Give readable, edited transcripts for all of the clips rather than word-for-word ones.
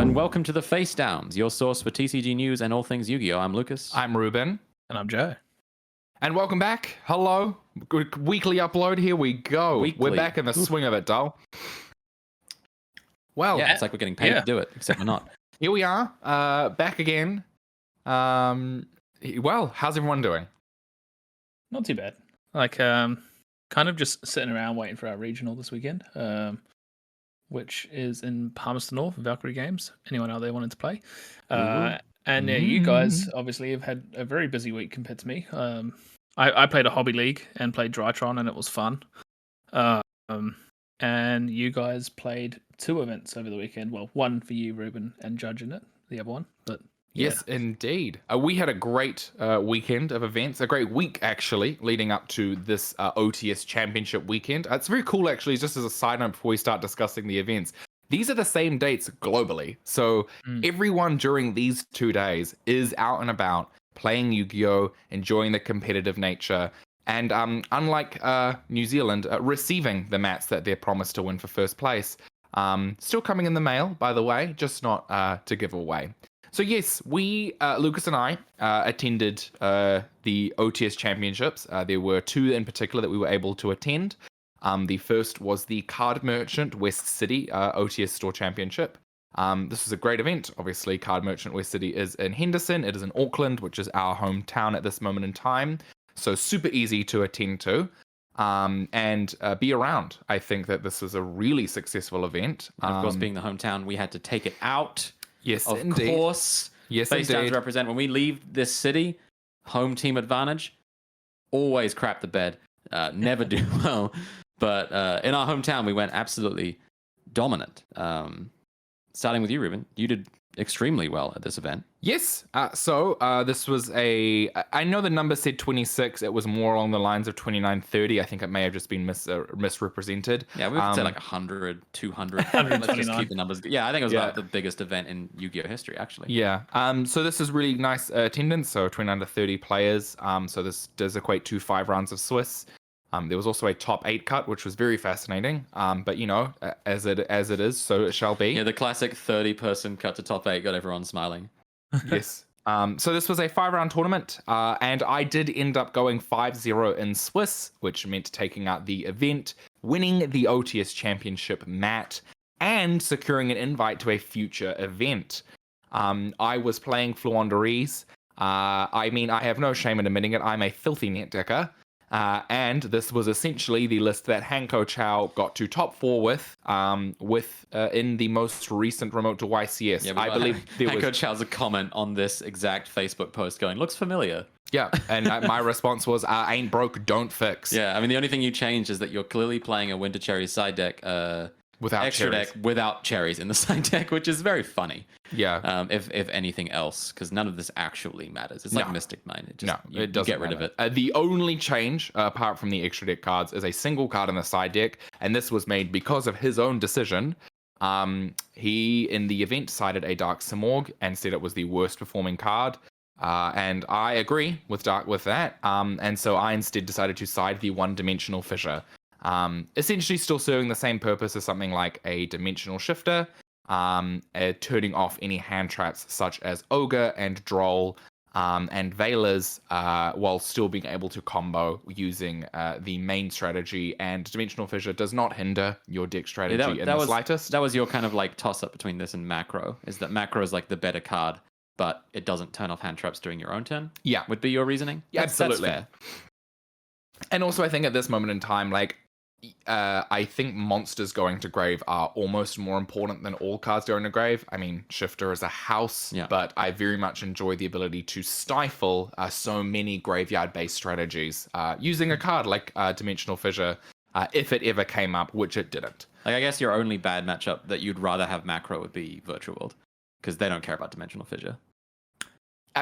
and welcome to the Face Downs, your source for TCG news and all things Yu-Gi-Oh! I'm Lucas. I'm Ruben. And I'm Joe. And welcome back. Hello. Good weekly upload. Here we go. Weekly. We're back in the swing of it, doll. Well, yeah, it's like we're getting paid to do it, except we're not. Here we are, back again. Well, how's everyone doing? Not too bad. Like, kind of just sitting around waiting for our regional this weekend, which is in Palmerston North, Valkyrie Games. Anyone out there wanting to play? And you guys obviously have had a very busy week compared to me. I played a hobby league and played Drytron, and it was fun. And you guys played 2 events over the weekend. Well, one for you, Ruben, and Judge in it. The other one, but yeah. Yes, indeed. We had a great weekend of events, a great week actually, leading up to this OTS Championship weekend. It's very cool actually, just as a side note before we start discussing the events. These are the same dates globally. So everyone during these 2 days is out and about playing Yu-Gi-Oh!, enjoying the competitive nature, and unlike New Zealand, receiving the mats that they're promised to win for first place. Still coming in the mail, by the way, just not to give away. So yes, we, Lucas and I, attended the OTS Championships. There were 2 in particular that we were able to attend. The first was the Card Merchant West City OTS Store Championship. This was a great event. Obviously, Card Merchant West City is in Henderson. It is in Auckland, which is our hometown at this moment in time. So super easy to attend to and be around. I think that this was a really successful event. Of course, being the hometown, we had to take it out. Yes, of indeed. course. Yes, Face Downs indeed. represent. When we leave this city, home team advantage, always crap the bed. Never do well. But in our hometown, we went absolutely dominant. Starting with you, Ruben, you did extremely well at this event. Yes. So this was I know the number said 26. It was more along the lines of 29-30. I think it may have just been misrepresented. Yeah, we would say like 100, 200. Let's just keep the numbers. Yeah, I think it was about the biggest event in Yu-Gi-Oh! History, actually. Yeah. So this is really nice attendance. So 29 to 30 players. So this does equate to 5 rounds of Swiss. There was also a top 8 cut, which was very fascinating. But you know, as it is, so it shall be. Yeah, the classic 30-person cut to top 8 got everyone smiling. Yes. So this was a 5-round tournament, and I did end up going 5-0 in Swiss, which meant taking out the event, winning the OTS Championship mat, and securing an invite to a future event. I was playing Fluanderies. I mean, I have no shame in admitting it. I'm a filthy net decker. And this was essentially the list that Hanko Chow got to top 4 with in the most recent remote to YCS. Yeah, I believe there Hanko was Chow's a comment on this exact Facebook post going, looks familiar. Yeah, and my response was, ain't broke, don't fix. Yeah, I mean, the only thing you changed is that you're clearly playing a Winter Cherries side deck, without extra cherries. deck without cherries in the side deck, which is very funny. Yeah. If anything else, because none of this actually matters. It's like Mystic Mine. It just, it doesn't get rid of it. The only change, apart from the extra deck cards, is a single card in the side deck, and this was made because of his own decision. He, in the event, cited a Dark Simorgh and said it was the worst performing card. And I agree with that. And so I instead decided to side the one-dimensional Fissure. Essentially still serving the same purpose as something like a Dimensional Shifter, turning off any hand traps such as Ogre and Droll and Veilers, while still being able to combo using the main strategy. And Dimensional Fissure does not hinder your deck strategy in the slightest. That was your kind of like toss-up between this and Macro, is that Macro is like the better card, but it doesn't turn off hand traps during your own turn? Yeah. Would be your reasoning? Yeah, absolutely. That's fair. And also I think at this moment in time, like, I think monsters going to grave are almost more important than all cards going to grave. I mean, Shifter is a house, but I very much enjoy the ability to stifle so many graveyard-based strategies using a card like Dimensional Fissure, if it ever came up, which it didn't. Like, I guess your only bad matchup that you'd rather have Macro would be Virtual World, because they don't care about Dimensional Fissure.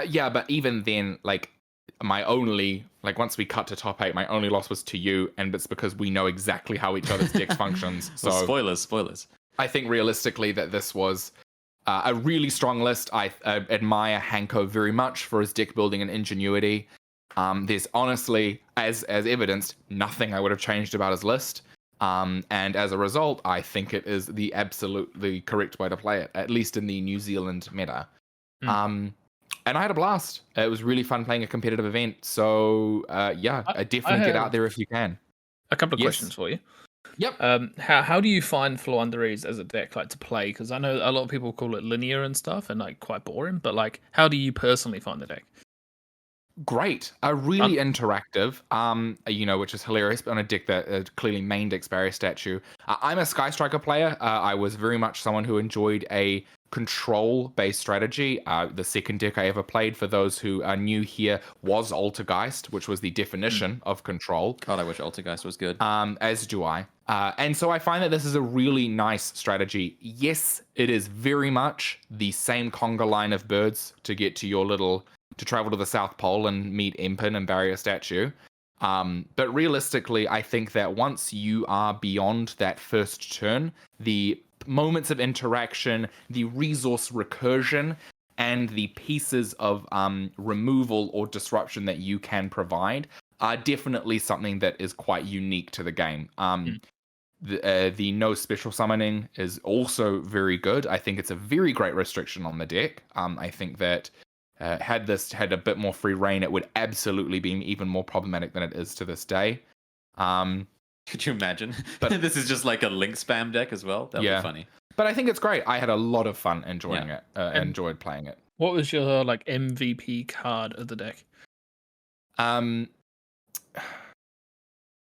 Yeah, but even then, like, my only, like, once we cut to top 8, my only loss was to you, and it's because we know exactly how each other's decks functions. So well, spoilers. I think realistically that this was a really strong list. I admire Hanko very much for his deck building and ingenuity. There's honestly, as evidenced, nothing I would have changed about his list. And as a result, I think it is the absolutely correct way to play it, at least in the New Zealand meta. And I had a blast. It was really fun playing a competitive event. So yeah, I definitely get out have there if you can. a couple of Yes. questions for you. Yep. How do you find Floowandereeze as a deck like to play? Because I know a lot of people call it linear and stuff, and like quite boring. But like, how do you personally find the deck? Great. Really interactive, which is hilarious, but on a deck that clearly main decks barrier statue. I'm a Sky Striker player. I was very much someone who enjoyed a control-based strategy. The second deck I ever played, for those who are new here, was Altergeist, which was the definition of control. God, I wish Altergeist was good. As do I. And so I find that this is a really nice strategy. Yes, it is very much the same conga line of birds to get to your to travel to the South Pole and meet Empin and Barrier Statue. But realistically, I think that once you are beyond that first turn, the moments of interaction, the resource recursion, and the pieces of removal or disruption that you can provide are definitely something that is quite unique to the game. The no special summoning is also very good. I think it's a very great restriction on the deck. I think that had this had a bit more free reign, it would absolutely be even more problematic than it is to this day. Could you imagine? But this is just like a link spam deck as well. That'd be funny. But I think it's great. I had a lot of fun enjoying it. Enjoyed playing it. What was your like MVP card of the deck?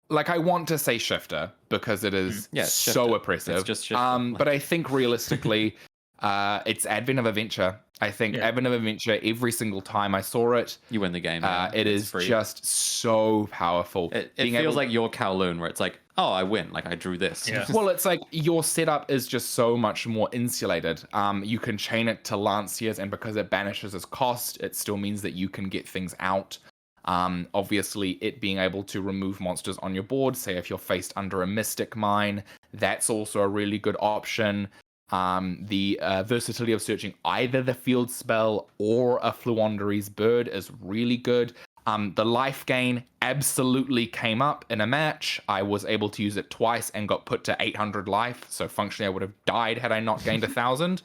Like, I want to say Shifter because it is so oppressive. It's just Shifter. But I think realistically, it's Advent of Adventure. I think Advent of Adventure, every single time I saw it, you win the game. It is free. Just so powerful. It feels like your Kowloon, where it's like, oh, I win. Like, I drew this. Yeah. Well, it's like your setup is just so much more insulated. You can chain it to Lanciers, and because it banishes its cost, it still means that you can get things out. Obviously, it being able to remove monsters on your board, say if you're faced under a Mystic Mine, that's also a really good option. The versatility of searching either the field spell or a Floowandereeze bird is really good. The life gain absolutely came up in a match. I was able to use it twice and got put to 800 life, so functionally I would have died had I not gained 1,000.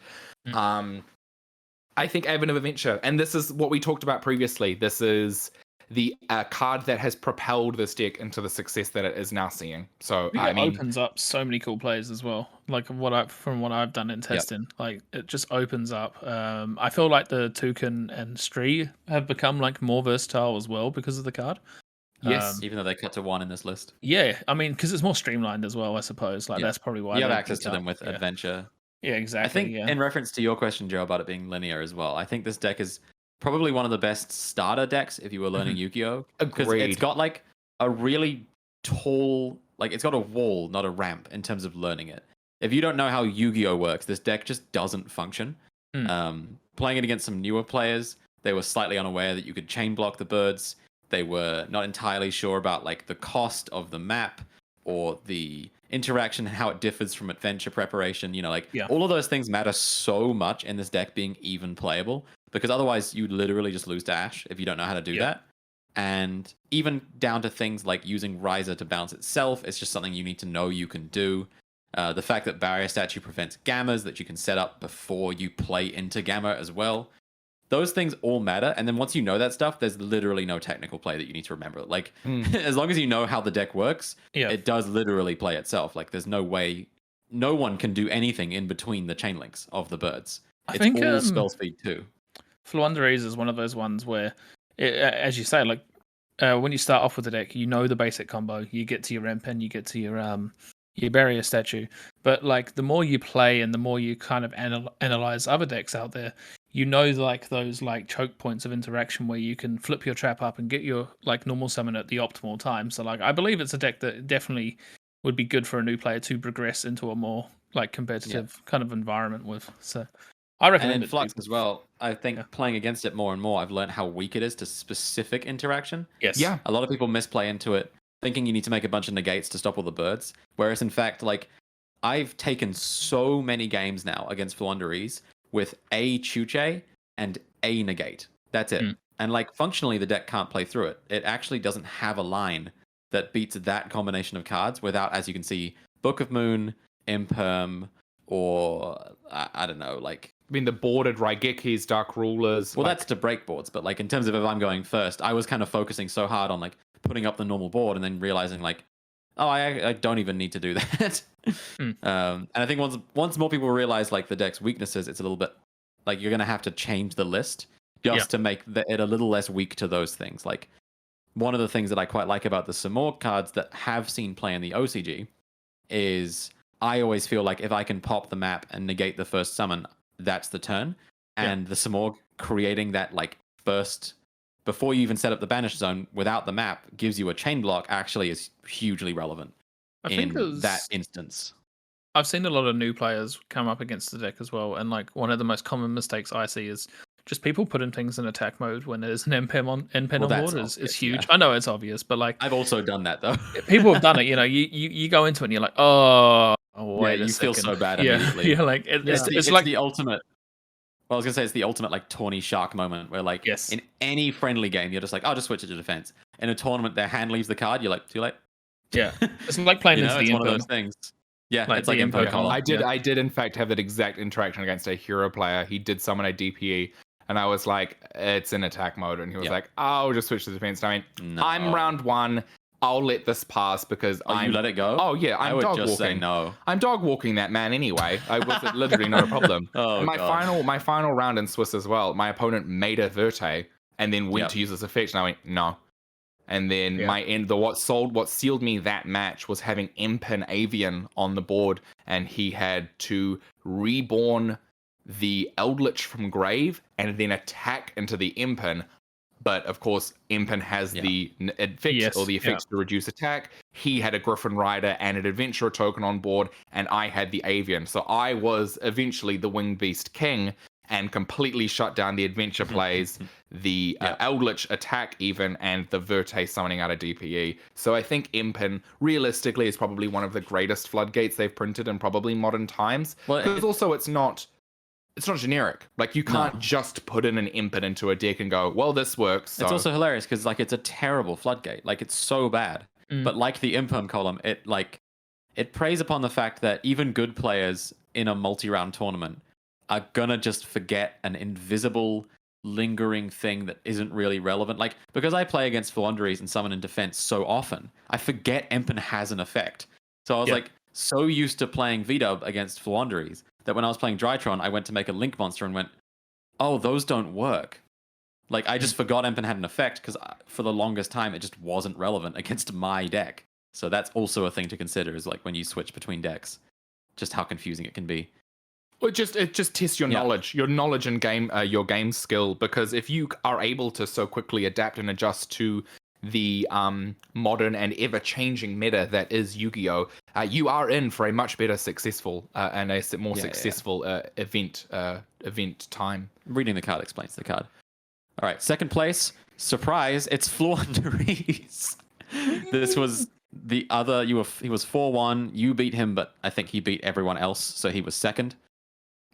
I think Advent of Adventure, and this is what we talked about previously, this is the card that has propelled this deck into the success that it is now seeing. So I mean, it opens up so many cool plays as well. Like from what I've done in testing, like it just opens up. I feel like the Toucan and Stree have become like more versatile as well because of the card. Yes, even though they cut to 1 in this list. Yeah, I mean, because it's more streamlined as well, I suppose. Like that's probably why you have access to them with Adventure. Yeah, exactly. I think in reference to your question, Joe, about it being linear as well, I think this deck is probably one of the best starter decks if you were learning Yu-Gi-Oh! Because it's got like a really tall, like it's got a wall, not a ramp in terms of learning it. If you don't know how Yu-Gi-Oh! Works, this deck just doesn't function. Playing it against some newer players, they were slightly unaware that you could chain block the birds. They were not entirely sure about like the cost of the map or the interaction and how it differs from adventure preparation. You know, like all of those things matter so much in this deck being even playable, because otherwise you literally just lose to Ash if you don't know how to do that. And even down to things like using Riser to bounce itself, it's just something you need to know you can do. The fact that Barrier Statue prevents Gammas that you can set up before you play into Gamma as well. Those things all matter. And then once you know that stuff, there's literally no technical play that you need to remember. Like, as long as you know how the deck works, it does literally play itself. Like, there's no way, no one can do anything in between the chain links of the birds. It's all spell speed too. Floowandereeze is one of those ones where, as you say, like, when you start off with the deck, you know the basic combo. You get to your Empen, you get to your Barrier Statue. But, like, the more you play and the more you kind of analyze other decks out there, you know, like those like choke points of interaction where you can flip your trap up and get your like normal summon at the optimal time. So like I believe it's a deck that definitely would be good for a new player to progress into a more like competitive kind of environment with. So I recommend and it. Flux as well. I think playing against it more and more, I've learned how weak it is to specific interaction. Yes. Yeah. A lot of people misplay into it, thinking you need to make a bunch of negates to stop all the birds. Whereas in fact, like I've taken so many games now against Floowandereeze with a Chuche and a negate. That's it. And like functionally the deck can't play through it. It actually doesn't have a line that beats that combination of cards without, as you can see, Book of Moon, Imperm, or I don't know, like. I mean, the boarded Raigekis, Dark Rulers. Well, that's to break boards, but like in terms of if I'm going first, I was kind of focusing so hard on like putting up the normal board and then realizing like, oh, I don't even need to do that. And I think once more people realize like the deck's weaknesses, it's a little bit like you're gonna have to change the list just to make it a little less weak to those things. Like one of the things that I quite like about the Samor cards that have seen play in the OCG is I always feel like if I can pop the map and negate the first summon, that's the turn. And the Samor creating that like first before you even set up the banish zone without the map gives you a chain block actually is hugely relevant in that instance. I've seen a lot of new players come up against the deck as well, and like one of the most common mistakes I see is just people putting things in attack mode when there's an NPen on board is huge. I know it's obvious, but like I've also done that though. People have done it. You know, you go into it and you're like, oh wait, you feel so bad Yeah, immediately. you're like it's like the ultimate. Well, I was gonna say it's the ultimate like tawny shark moment where like in any friendly game you're just like, I'll just switch it to defense. In a tournament, their hand leaves the card. You're like, too late. Yeah, it's like playing into the it's Imperm. one of those things. Yeah, Like it's like the info Imperm. column. I did in fact have that exact interaction against a hero player. He did summon a DPE, and I was like, it's in attack mode, and he was like, I'll just switch to defense. And I mean, I'm round one. I'll let this pass because you let it go. Oh yeah, I I'm would dog just walking. say no. I'm dog walking that man anyway. I was literally not a problem. Oh, and God. my final round in Swiss as well. My opponent made a Verte and then went to use this effect, and I went no. And then what sealed me that match was having Impen Avian on the board, and he had to reborn the Eldritch from grave and then attack into the Impen. But of course, Impen has the effect or the effects to reduce attack. He had a Griffin Rider and an Adventurer token on board, and I had the Avian. So I was eventually the Winged Beast King and completely shut down the adventure plays, the Eldritch attack even, and the Verte summoning out of DPE. So I think Impen, realistically, is probably one of the greatest floodgates they've printed in probably modern times. Because also it's not generic. Like you can't just put in an Impen into a deck and go, well, this works. So. It's also hilarious because like it's a terrible floodgate. Like it's so bad. But like the Imperm column, it preys upon the fact that even good players in a multi-round tournament are gonna just forget an invisible, lingering thing that isn't really relevant. Like because I play against Floowandereeze and summon in defense so often, I forget Impen has an effect. So I was like so used to playing V-Dub against Floowandereeze that when I was playing Drytron, I went to make a Link monster and went, oh, those don't work. Like, I just forgot Impen had an effect because for the longest time, it just wasn't relevant against my deck. So that's also a thing to consider is like when you switch between decks, just how confusing it can be. Well, it just tests your knowledge and your game skill, because if you are able to so quickly adapt and adjust to the modern and ever-changing meta that is Yu-Gi-Oh, you are in for a much better successful and a more successful event time. Reading the card explains the card. All right, second place, surprise, it's Floowandereeze. This was the other. He was 4-1. You beat him, but I think he beat everyone else, so he was second.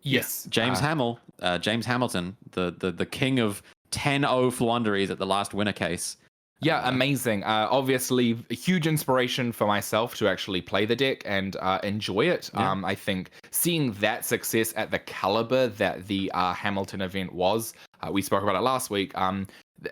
Yes, James Hamilton, the king of 10-0 Floowandereeze at the last winner case. Yeah, amazing. Obviously, a huge inspiration for myself to actually play the deck and enjoy it. Yeah. I think seeing that success at the caliber that the Hamilton event was, we spoke about it last week.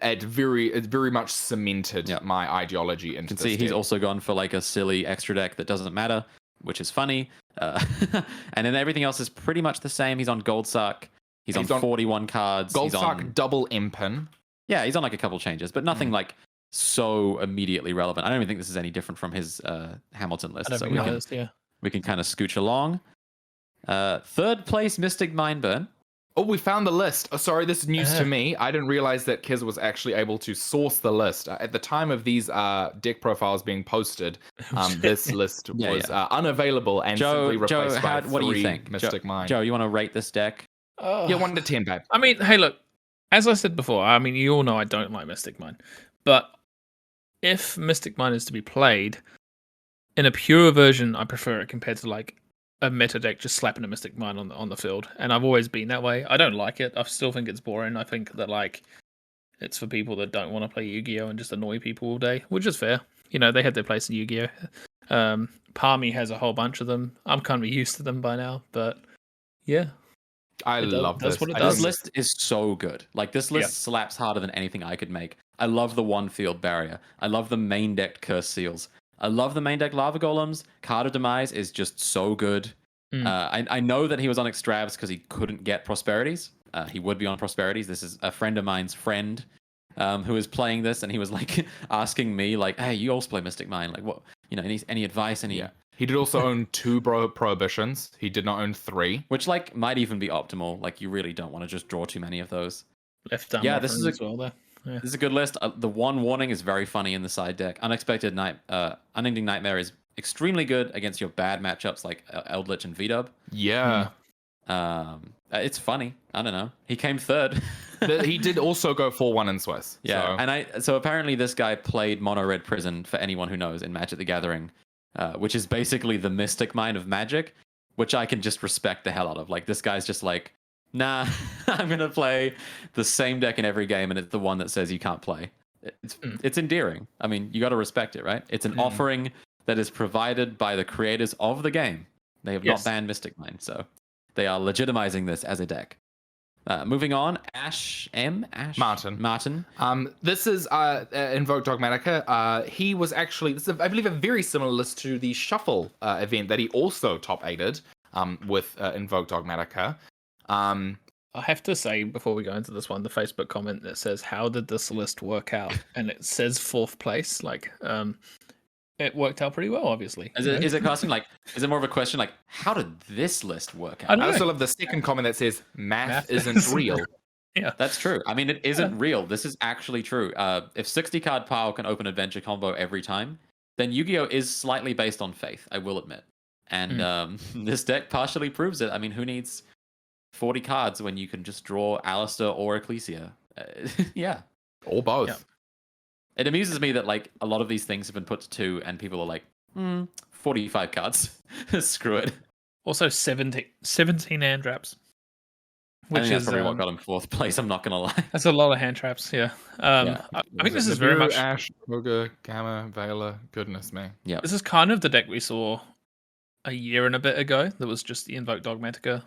It very much cemented my ideology into this deck. He's also gone for like a silly extra deck that doesn't matter, which is funny. And then everything else is pretty much the same. He's on Goldsuck. He's on 41 cards. Goldsuck, double Impen. Yeah, he's on like a couple changes, but nothing like so immediately relevant. I don't even think this is any different from his Hamilton list. So we can kind of scooch along. Third place, Mystic Mindburn. Oh, we found the list. Oh, sorry, this is news to me. I didn't realize that Kiz was actually able to source the list. At the time of these deck profiles being posted, this list was unavailable and simply replaced by what do you think? Mystic Mind. Joe, you want to rate this deck? Yeah, 1 to 10, babe. I mean, hey, look, as I said before, I mean, you all know I don't like Mystic Mind. But if Mystic Mind is to be played, in a pure version, I prefer it compared to like a meta deck just slapping a Mystic Mind on the field. And I've always been that way. I don't like it. I still think it's boring. I think that like it's for people that don't want to play Yu-Gi-Oh and just annoy people all day, which is fair. they had their place in Yu-Gi-Oh. Palmy has a whole bunch of them. I'm kind of used to them by now, but yeah. I love does this. what it I does. This think list is so good. Like, this list slaps harder than anything I could make. I love the one field barrier. I love the main deck curse seals. I love the main deck lava golems. Card of Demise is just so good. I know that he was on Extravs because he couldn't get prosperities. He would be on prosperities. This is a friend of mine's friend who is playing this, and he was like asking me, like, "Hey, you also play Mystic Mine? Like, what? Any advice? Any?" Yeah. He did also own 2 prohibitions. He did not own 3. Which, like, might even be optimal. Like, you really don't want to just draw too many of those. Left arm Yeah, this is as well there. Yeah. This is a good list. The one warning is very funny in the side deck. Unending Nightmare is extremely good against your bad matchups like Eldritch and VDub. Yeah. It's funny. I don't know. He came third. He did also go 4-1 in Swiss. Yeah, So. and so apparently this guy played Mono Red Prison, for anyone who knows, in Magic the Gathering, which is basically the Mystic Mine of Magic, which I can just respect the hell out of. Like, this guy's just like, nah, I'm gonna play the same deck in every game, and it's the one that says you can't play. It's endearing. I mean, you got to respect it, right? It's an offering that is provided by the creators of the game. They have not banned Mystic Mine, so they are legitimizing this as a deck. Moving on, Martin. This is Invoke Dogmatica. He was actually, this is, I believe, a very similar list to the Shuffle event that he also top 8'd with Invoke Dogmatica. I have to say, before we go into this one, the Facebook comment that says, "How did this list work out?" and it says 4th place. Like, it worked out pretty well, obviously. Is it costing, like, is it more of a question like, how did this list work out? I also love the second comment that says, math isn't real. Yeah, that's true. I mean, it isn't real. This is actually true. If 60 card pile can open adventure combo every time, then Yu-Gi-Oh is slightly based on faith, I will admit. And this deck partially proves it. I mean, who needs 40 cards when you can just draw Alistair or Ecclesia? Yeah. Or both. Yeah. It amuses me that, like, a lot of these things have been put to 2 and people are like, 45 cards. Screw it. Also 17 hand traps. Which is probably what got him 4th place, I'm not going to lie. That's a lot of hand traps, yeah. I think this is very much... Ash, Ogre, Gamma, Veiler, goodness me. Yeah. This is kind of the deck we saw a year and a bit ago. That was just the Invoke Dogmatica.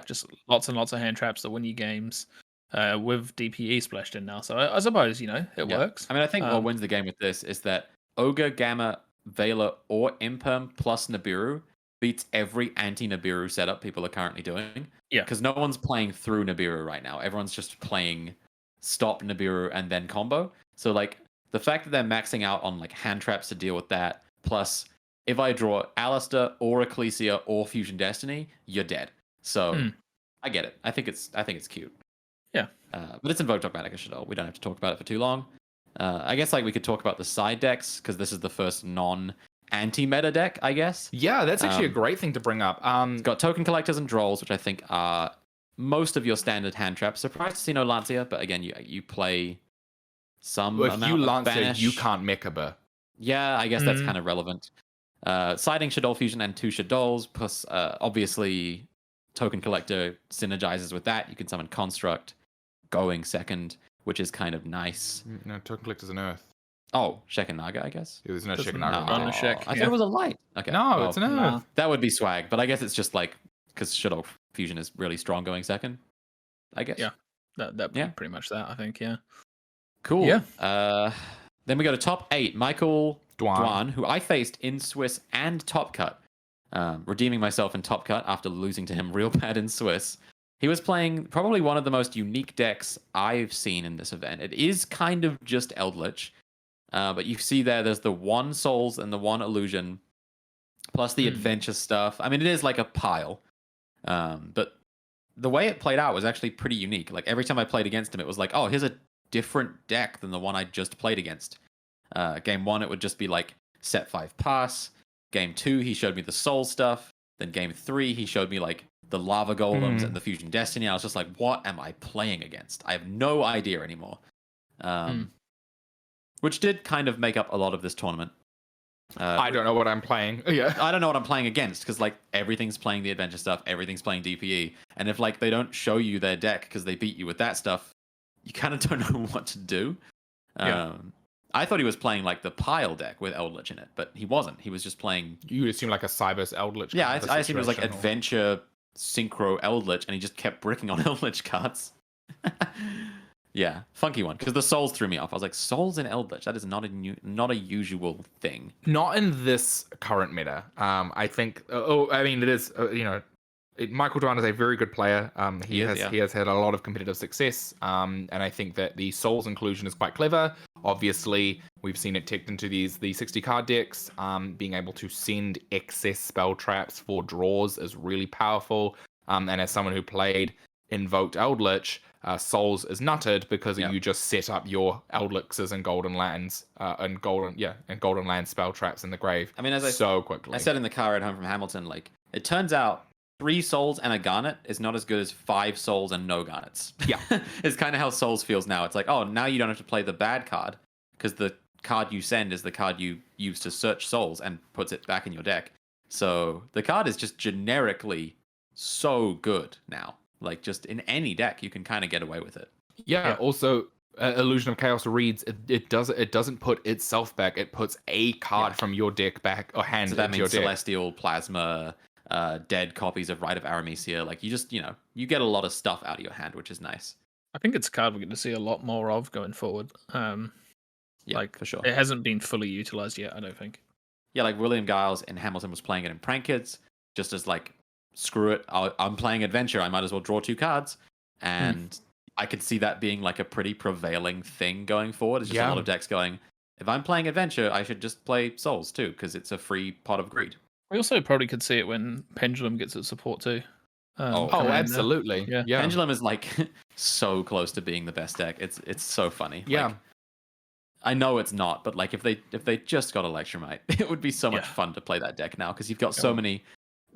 Just lots and lots of hand traps that win you games. With DPE splashed in now, so I suppose it works. I mean, I think what wins the game with this is that Ogre, Gamma, Veiler, or Imperm plus Nibiru beats every anti-Nibiru setup people are currently doing. Yeah, because no one's playing through Nibiru right now. Everyone's just playing stop Nibiru and then combo. So, like, the fact that they're maxing out on, like, hand traps to deal with that, plus if I draw Alistair or Ecclesia or Fusion Destiny, you're dead. So I get it. I think it's cute. Yeah. But it's Invoke Dogmatica Shadol. We don't have to talk about it for too long. I guess, like, we could talk about the side decks, because this is the first non-anti-meta deck, I guess. Yeah, that's actually a great thing to bring up. It's got Token Collectors and Drolls, which I think are most of your standard hand traps. Surprised to see no Lancia, but again, you play some amount of Lancia, Banish. you can't Mechaba. Yeah, I guess that's kind of relevant. Siding Shadol Fusion and 2 Shadols, plus obviously Token Collector synergizes with that. You can summon Construct going second, which is kind of nice. No, Token Collector's an Earth. Oh, Shek and Naga, I guess. There's no Shek and Naga. On a Shek. I thought it was a light. Okay. No, it's an Earth. That would be swag, but I guess it's just like, because Shadol Fusion is really strong going second, I guess. Yeah, that'd be pretty much that, I think, yeah. Cool. Yeah. Then we go to top 8. Michael Dwan, who I faced in Swiss and Top Cut, redeeming myself in Top Cut after losing to him real bad in Swiss. He was playing probably one of the most unique decks I've seen in this event. It is kind of just Eldritch, but you see there's the 1 Souls and the 1 Illusion, plus the adventure stuff. I mean, it is like a pile, but the way it played out was actually pretty unique. Like, every time I played against him, it was like, oh, here's a different deck than the one I just played against. Game 1, it would just be like set 5 pass. Game 2, he showed me the soul stuff. Then game 3, he showed me like the lava golems and the fusion destiny. I was just like, what am I playing against? I have no idea anymore. Which did kind of make up a lot of this tournament. I don't know what I'm playing. Yeah, I don't know what I'm playing against, because like everything's playing the adventure stuff, everything's playing DPE, and if like they don't show you their deck because they beat you with that stuff, you kind of don't know what to do. I thought he was playing like the pile deck with Eldritch in it, but he wasn't. He was just playing. You would assume like a Cybers Eldritch. Yeah, kind of a I assumed it was like situation, or- adventure synchro Eldritch, and he just kept bricking on Eldritch cards. Yeah, funky one, because the souls threw me off. I was like, souls in Eldritch, that is not a usual thing. Not in this current meta. I think. I mean, it is. Michael Dwan is a very good player. He has had a lot of competitive success. And I think that the souls inclusion is quite clever. Obviously, we've seen it ticked into the 60 card decks. Being able to send excess spell traps for draws is really powerful. And as someone who played Invoked Eldritch, Souls is nutted because you just set up your Eldritches and Golden Lands and Golden Land spell traps in the grave. I mean, so quickly. I said in the car ride home from Hamilton, like, it turns out 3 souls and a garnet is not as good as 5 souls and no garnets. Yeah. It's kind of how souls feels now. It's like, oh, now you don't have to play the bad card because the card you send is the card you use to search souls and puts it back in your deck. So the card is just generically so good now. Like, just in any deck, you can kind of get away with it. Yeah. Also, Illusion of Chaos reads it doesn't put itself back. It puts a card from your deck back or hand so that into means your deck. Celestial, Plasma, dead copies of Rite of Aramesia. Like, you just, you get a lot of stuff out of your hand, which is nice. I think it's a card we're going to see a lot more of going forward. Yeah, for sure. It hasn't been fully utilized yet, I don't think. Yeah, like William Giles in Hamilton was playing it in Prank Kids, just as like, screw it, I'm playing Adventure, I might as well draw 2 cards. And I could see that being like a pretty prevailing thing going forward. It's just a lot of decks going, if I'm playing Adventure, I should just play Souls too, because it's a free pot of greed. We also probably could see it when Pendulum gets its support too. Absolutely. Yeah. Pendulum is like so close to being the best deck. It's so funny. Yeah. Like, I know it's not, but like if they just got Electromite, it would be so much fun to play that deck now because you've got so many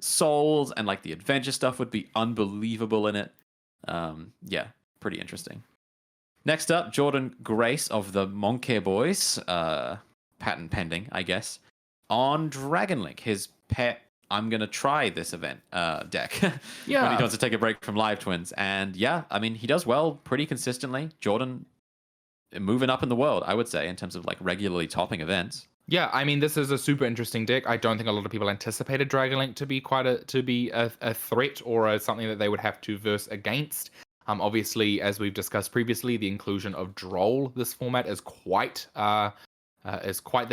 souls and like the adventure stuff would be unbelievable in it. Yeah, pretty interesting. Next up, Jordan Grace of the Monkey Boys, patent pending, I guess, on Dragonlink, his pet. I'm gonna try this event deck. When he wants to take a break from Live Twins, and I mean he does well pretty consistently. Jordan moving up in the world, I would say, in terms of like regularly topping events. Yeah, I mean this is a super interesting deck. I don't think a lot of people anticipated Dragonlink to be a threat or something that they would have to verse against. Obviously, as we've discussed previously, the inclusion of Droll this format is quite the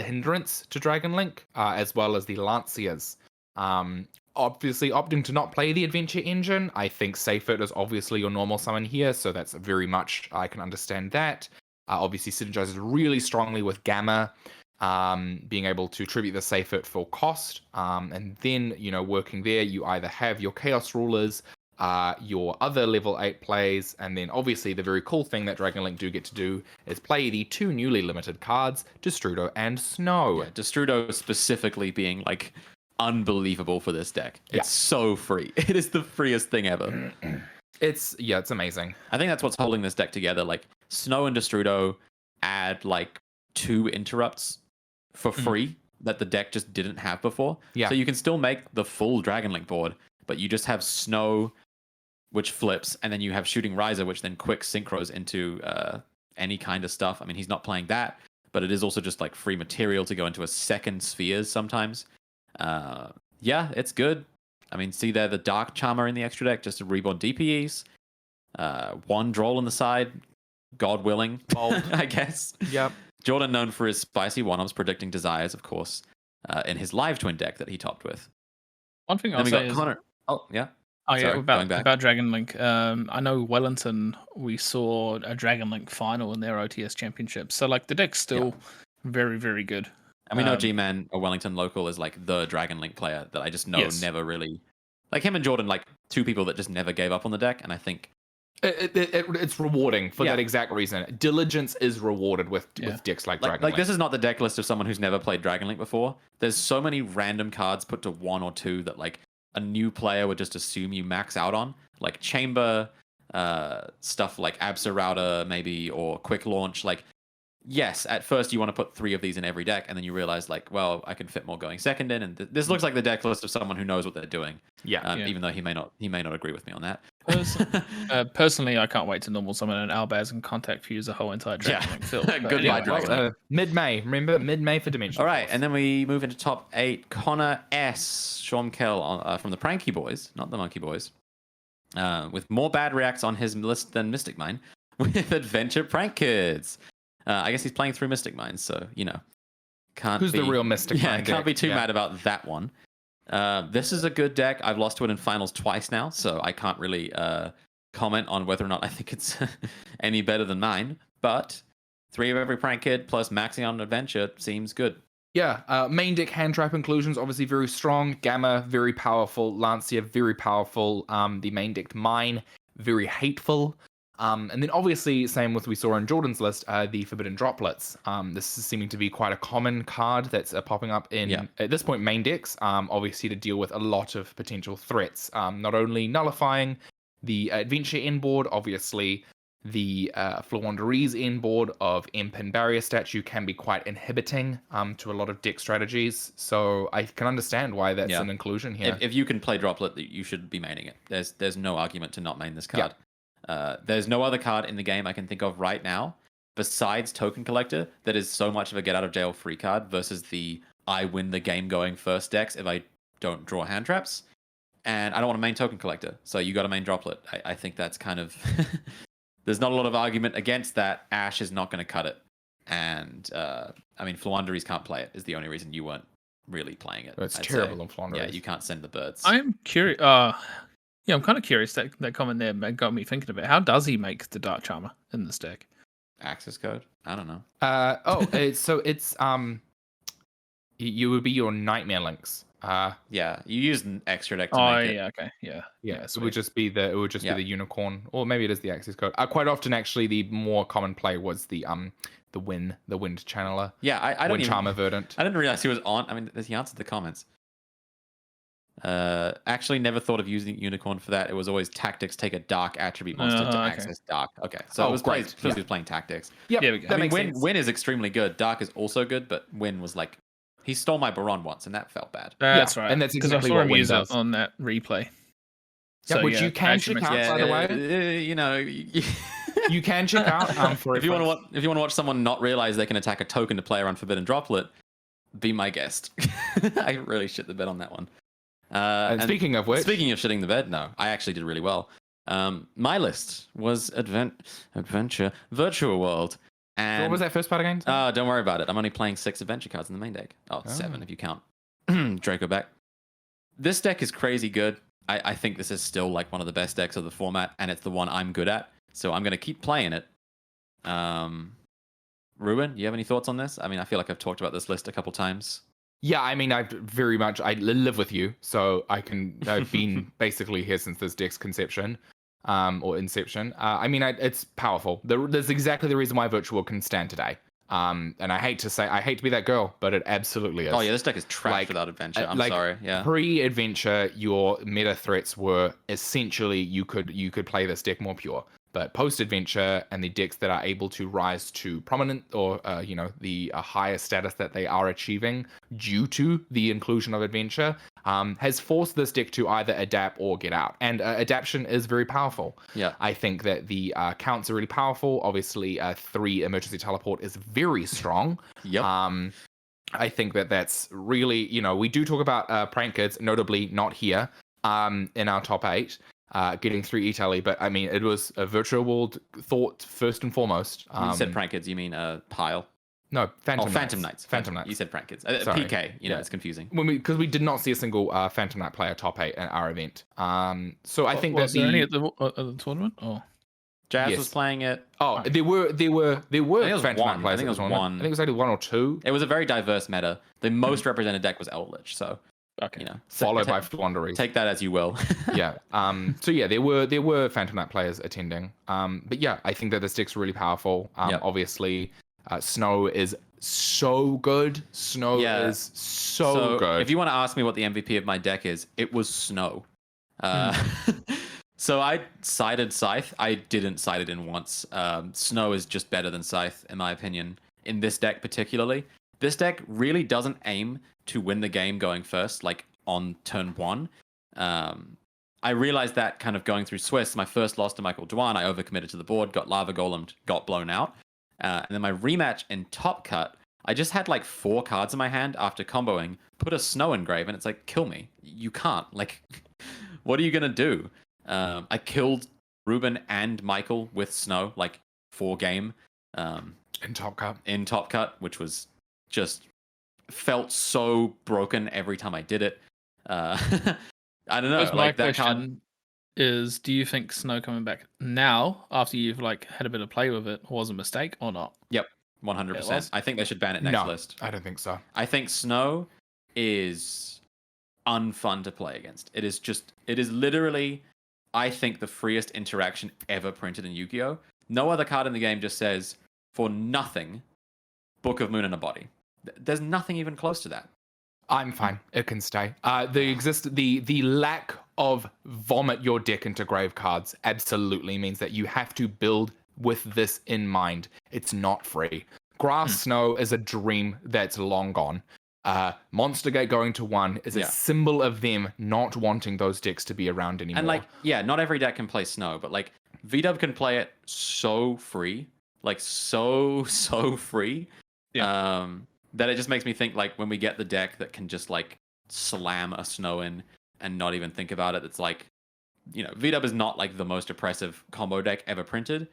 hindrance to Dragonlink, as well as the Lanciers. Obviously, opting to not play the Adventure Engine, I think Seyfert is obviously your normal summon here, so that's very much, I can understand that. Obviously, synergizes really strongly with Gamma, being able to tribute the Seyfert full cost, and then, working there, you either have your Chaos Rulers, your other level 8 plays, and then obviously the very cool thing that Dragonlink do get to do is play the 2 newly limited cards, Destrudo and Snow. Yeah, Destrudo specifically being like unbelievable for this deck. It's so free. It is the freest thing ever. It's amazing. I think that's what's holding this deck together. Like Snow and Destrudo add like 2 interrupts for free that the deck just didn't have before. Yeah. So you can still make the full Dragonlink board, but you just have Snow, which flips, and then you have Shooting Riser, which then quick synchros into any kind of stuff. I mean, he's not playing that, but it is also just like free material to go into a second Spheres sometimes. It's good. I mean, see there, the Dark Charmer in the extra deck, just to reborn DPEs. 1 Droll on the side, God willing, I guess. Yep. Jordan known for his spicy one-offs, predicting desires, of course, in his Live Twin deck that he topped with. One thing I'll say is... Connor. Oh, yeah. Sorry, about Dragonlink. I know Wellington, we saw a Dragonlink final in their OTS Championships. So, like, the deck's still very, very good. And we know G-Man, a Wellington local, is like the Dragonlink player that I just know never really... Like him and Jordan, like 2 people that just never gave up on the deck. And I think... It's rewarding for that exact reason. Diligence is rewarded with decks like Dragonlink. Like this is not the deck list of someone who's never played Dragonlink before. There's so many random cards put to 1 or 2 that like a new player would just assume you max out on. Like Chamber, stuff like Absa Router maybe, or Quick Launch. Like, yes, at first you want to put 3 of these in every deck, and then you realize like, well, I can fit more going second in, and this looks like the deck list of someone who knows what they're doing. Even though he may not agree with me on that. Personally, I can't wait to normal summon an Albaz and contact fuse a whole entire Dragon field. Goodbye, Dragon. Mid-May. Remember, mid-May for Dimension. All right, Force. and then we move into top 8. Connor S. Sean Kell from the Pranky Boys, not the Monkey Boys, with more bad reacts on his list than Mystic Mine, with Adventure Prank Kids. I guess he's playing through Mystic Mine, so, can't Who's be... the real Mystic Mine can't be deck? too mad about that one. This is a good deck. I've lost to it in finals twice now, so I can't really comment on whether or not I think it's any better than mine. But 3 of every Prank Kid plus maxing on Adventure seems good. Yeah, main deck hand trap inclusions obviously very strong. Gamma very powerful. Lancia very powerful. The main deck Mine very hateful. And then obviously, same with we saw on Jordan's list, the Forbidden Droplets. This is seeming to be quite a common card that's popping up in, at this point, main decks, obviously to deal with a lot of potential threats. Not only nullifying the Adventure inboard, obviously the Florwanderee's inboard of Empin Barrier Statue can be quite inhibiting to a lot of deck strategies. So I can understand why that's an inclusion here. If you can play Droplet, you should be maining it. There's no argument to not main this card. There's no other card in the game I can think of right now besides Token Collector that is so much of a get out of jail free card versus the I win the game going first decks if I don't draw hand traps. And I don't want to main Token Collector, so you got to main Droplet. I think that's kind of... There's not a lot of argument against that. Ash is not going to cut it. And, Florwanderees can't play it is the only reason you weren't really playing it. It's terrible on Florwanderees. Yeah, you can't send the birds. I'm curious. Yeah, I'm kind of curious. That comment there got me thinking about how does he make the Dark Charmer in this deck? Access code? I don't know. It's you would be your Nightmare Links. Yeah, you use an extra deck to make it. Yeah, okay, yeah. It would just be the be the Unicorn, or maybe it is the access code. Quite often, actually, the more common play was the Wind Channeler. Yeah, I don't Wind even... Charmer Verdant. I didn't realize he was on. I mean, he answered the comments. Actually, never thought of using Unicorn for that. It was always Tactics, take a Dark attribute monster to access Dark. Okay, so it was great. He was playing Tactics. Yep. Yeah, we go. I mean, Win is extremely good. Dark is also good, but Win was like... He stole my Baron once, and that felt bad. That's right. And that's because exactly I saw what him Win use does. it on that replay. Which you can check out, by the way. You can check out for if you want to watch someone not realize they can attack a token to play around Forbidden Droplet, be my guest. I really shit the bed on that one. And speaking of which, speaking of shitting the bed, no, I actually did really well. My list was Adventure Virtual World. And what was that first part again? Don't worry about it. I'm only playing 6 adventure cards in the main deck. 7 if you count Draco back. This deck is crazy good. I think this is still like one of the best decks of the format, and it's the one I'm good at. So I'm going to keep playing it. Ruben, you have any thoughts on this? I mean, I feel like I've talked about this list a couple times. Yeah, I mean, I live with you, so I've been basically here since this deck's conception. Or inception. It's powerful. That's exactly the reason why Virtual can stand today. And I hate to be that girl, but it absolutely is. Oh yeah, this deck is trash without Adventure. I'm sorry. Yeah. Pre-Adventure, your meta threats were essentially you could play this deck more pure. But post-Adventure and the decks that are able to rise to prominent or the higher status that they are achieving due to the inclusion of Adventure has forced this deck to either adapt or get out. And adaptation is very powerful. Yeah, I think that the counts are really powerful. Obviously, 3 emergency teleport is very strong. Yep. I think that's really, we do talk about prank kids, notably not here in our top 8. Getting 3 E-Tally, but I mean, it was a Virtual World thought first and foremost. When you said prank kids, you mean Pile? No, Phantom Knights. Phantom Knights. You said prank kids. PK, it's confusing. Because we did not see a single Phantom Knight player top 8 at our event. So I think was there any at the tournament? Oh, Jazz was playing it. Oh, there were Phantom Knight players. I think it was one. I think it was only 1 or 2. It was a very diverse meta. The most represented deck was Eldritch, so. Okay. Followed by Florwanderees. Take that as you will. Yeah. So yeah, there were Phantom Knight players attending. But yeah, I think that this deck's really powerful. Obviously, Snow is so good. Snow is so good. If you want to ask me what the MVP of my deck is, it was Snow. So I sided Scythe. I didn't side it in once. Snow is just better than Scythe, in my opinion, in this deck particularly. This deck really doesn't aim to win the game going first, like on turn 1. I realized that kind of going through Swiss, my first loss to Michael Dwan, I overcommitted to the board, got lava golemed, got blown out. And then my rematch in Top Cut, I just had like 4 cards in my hand after comboing, put a snow engrave, and it's like, kill me. You can't. Like, what are you going to do? I killed Ruben and Michael with snow, like 4 game. In Top Cut. In Top Cut, which was just felt so broken every time I did it. I don't know. Because my Like that card. question is, do you think Snow coming back now, after you've like had a bit of play with it, was a mistake or not? Yep, It 100%. was? I think they should ban it next No, list. I don't think so. I think Snow is unfun to play against. It is literally, I think, the freest interaction ever printed in Yu-Gi-Oh! No other card in the game just says, for nothing, Book of Moon and a body. There's nothing even close to that. I'm fine. It can stay. The lack of vomit your deck into grave cards absolutely means that you have to build with this in mind. It's not free. Grass Snow is a dream that's long gone. Monster Gate going to 1 is a symbol of them not wanting those decks to be around anymore. And like, yeah, not every deck can play Snow, but like VW can play it so free, like so free. Yeah. That it just makes me think, like, when we get the deck that can just like slam a Snow in and not even think about it, it's like, you know, VW is not like the most oppressive combo deck ever printed.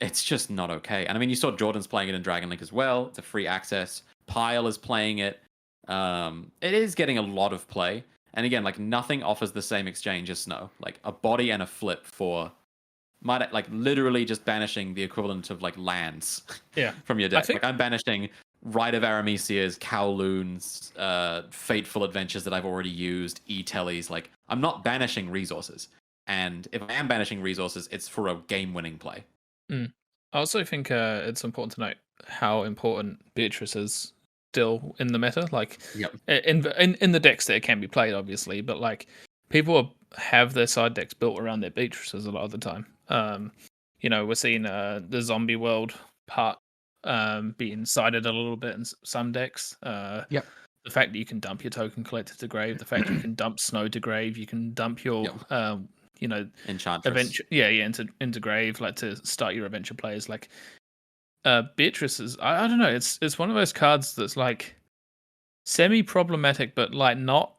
It's just not okay. And I mean, you saw Jordan's playing it in Dragon Link as well. It's a free access. Pile is playing it. It is getting a lot of play. And again, like, nothing offers the same exchange as Snow. Like a body and a flip for, like, literally just banishing the equivalent of like lands from your deck. Like, I'm banishing Rite of Aramisias, Kowloons, Fateful Adventures that I've already used, E-Tellies. Like, I'm not banishing resources. And if I am banishing resources, it's for a game-winning play. I also think it's important to note how important Beatrice is still in the meta. Like, in the decks that it can be played, obviously, but like, people have their side decks built around their Beatrices a lot of the time. You know, we're seeing the zombie world part being sided a little bit in some decks. The fact that you can dump your token collector to grave, the fact that you can dump Snow to grave, you can dump your you know, Enchantress. Into grave, like, to start your adventure plays. Like, Beatrice is, I don't know, it's one of those cards that's like semi-problematic, but like not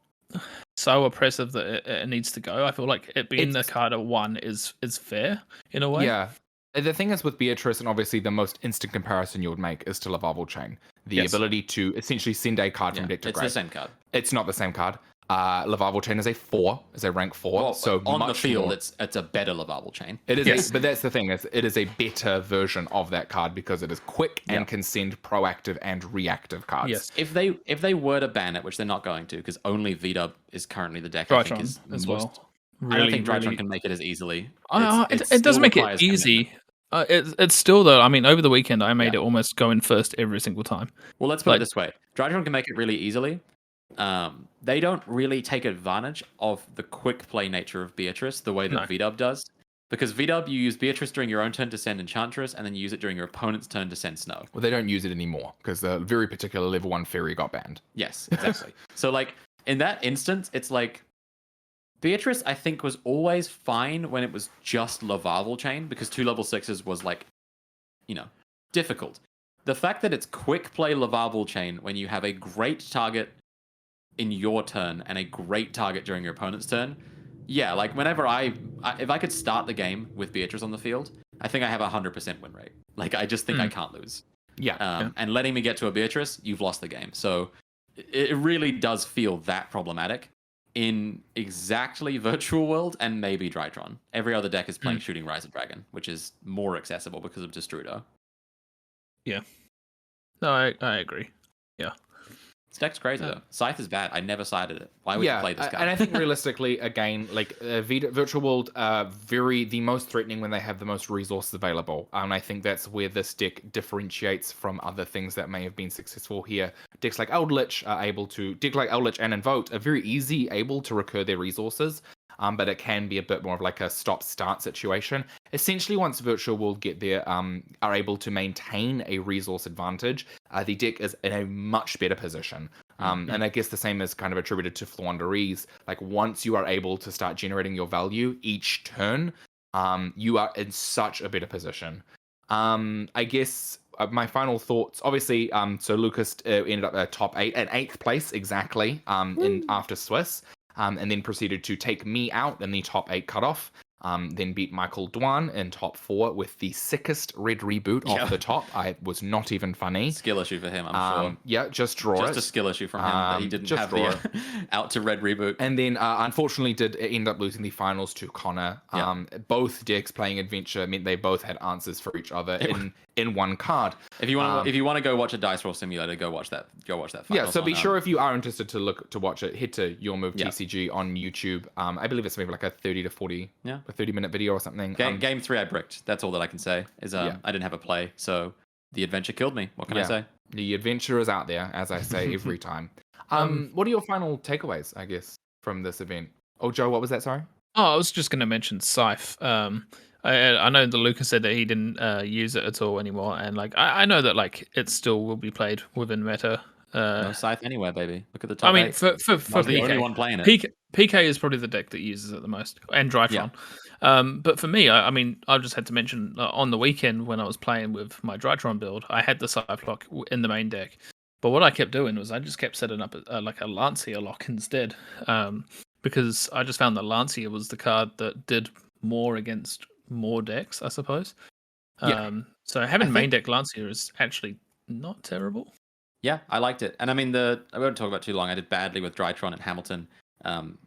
so oppressive that it needs to go. I feel like it being the card at 1 is fair in a way. Yeah. The thing is with Beatrice, and obviously the most instant comparison you would make is to Lavarval Chain. The ability to essentially send a card from deck to grave. It's the same card. It's not the same card. Lavarval Chain is a rank 4. Well, so on much the field, more. it's a better Lavarval Chain. It is, but that's the thing. It is a better version of that card because it is quick and can send proactive and reactive cards. Yes. If they were to ban it, which they're not going to, because only VW is currently the deck. Drytron I think is as well. I don't think Drytron can make it as easily. It doesn't make it easy. It's still, though. I mean, over the weekend, I made it almost go in first every single time. Well, let's put it this way: Drytron can make it really easily. They don't really take advantage of the quick play nature of Beatrice the way that VW does. Because VW, you use Beatrice during your own turn to send Enchantress, and then you use it during your opponent's turn to send Snow. Well, they don't use it anymore because the very particular level 1 fairy got banned. Yes, exactly. So, like, in that instance, it's like Beatrice, I think, was always fine when it was just Lavarval Chain, because 2 level 6s was, like, you know, difficult. The fact that it's quick play Lavarval Chain when you have a great target in your turn and a great target during your opponent's turn, yeah, like, whenever if I could start the game with Beatrice on the field, I think I have a 100% win rate. Like, I just think I can't lose. And letting me get to a Beatrice, you've lost the game. So it really does feel that problematic in exactly Virtual World and maybe Drytron. Every other deck is playing Shooting Rise of Dragon, which is more accessible because of Destrudo. Yeah. No, I agree. Yeah. This deck's crazy, though. Scythe is bad. I never sided it. Why would you play this guy? And I think realistically, again, like Virtual World, the most threatening when they have the most resources available. And I think that's where this deck differentiates from other things that may have been successful here. Decks like Eldritch and Invoke are very able to recur their resources. But it can be a bit more of like a stop-start situation. Essentially, once Virtual World get there, are able to maintain a resource advantage, the deck is in a much better position. And I guess the same is kind of attributed to Flaunderies. Like once you are able to start generating your value each turn, you are in such a better position. I guess my final thoughts, obviously, so Lucas ended up top 8 at 8th place exactly in after Swiss, and then proceeded to take me out in the top 8 cutoff. Then beat Michael Dwan in top 4 with the sickest red reboot off the top. I was not even funny. Skill issue for him, I'm sure. Yeah, just draw it. Just a skill issue from him that he didn't have the out to red reboot. And then unfortunately did end up losing the finals to Connor. Both decks playing Adventure meant they both had answers for each other in one card. If you want to go watch a dice roll simulator, go watch that. Yeah, so be sure if you are interested to watch it, head to Your Move TCG on YouTube. I believe it's maybe like a 30 to 40 a 30-minute video or something. Game 3 I bricked. That's all that I can say. I didn't have a play, so the adventure killed me. What can I say? The adventure is out there, as I say every time. What are your final takeaways, I guess, from this event? Oh, Joe, what was that? Sorry. Oh, I was just going to mention Scythe. I know that Lucas said that he didn't use it at all anymore, and like I know that like it still will be played within meta. No Scythe anywhere, baby. Look at the top. I mean, 8. for the PK, only one playing it. PK is probably the deck that uses it the most, and Drytron. But for me, I mean, I just had to mention on the weekend when I was playing with my Drytron build, I had the Scythe lock in the main deck. But what I kept doing was I just kept setting up like a Lancia lock instead, because I just found that Lancia was the card that did more against more decks, I suppose. So having main deck Lancia is actually not terrible. Yeah, I liked it. And I mean, I won't talk about too long. I did badly with Drytron and Hamilton.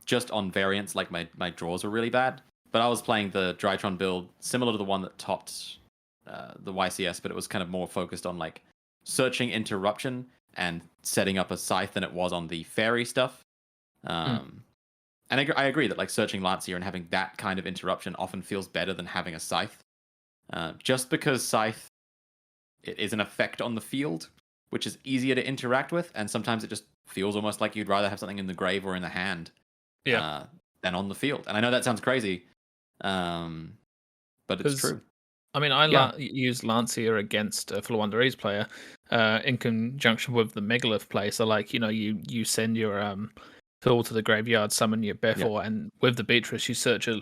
Just on variants, like my draws were really bad. But I was playing the Drytron build similar to the one that topped the YCS, but it was kind of more focused on like searching interruption and setting up a Scythe than it was on the fairy stuff. And I agree that like searching Lancia and having that kind of interruption often feels better than having a Scythe. Just because Scythe it is an effect on the field, which is easier to interact with, and sometimes it just feels almost like you'd rather have something in the grave or in the hand than on the field. And I know that sounds crazy, but it's true. I mean, I use Lancia against a Flawanderese player in conjunction with the Megalith play. So, like, you send your Fill to the graveyard, summon your Befor, and with the Beatrice, you search a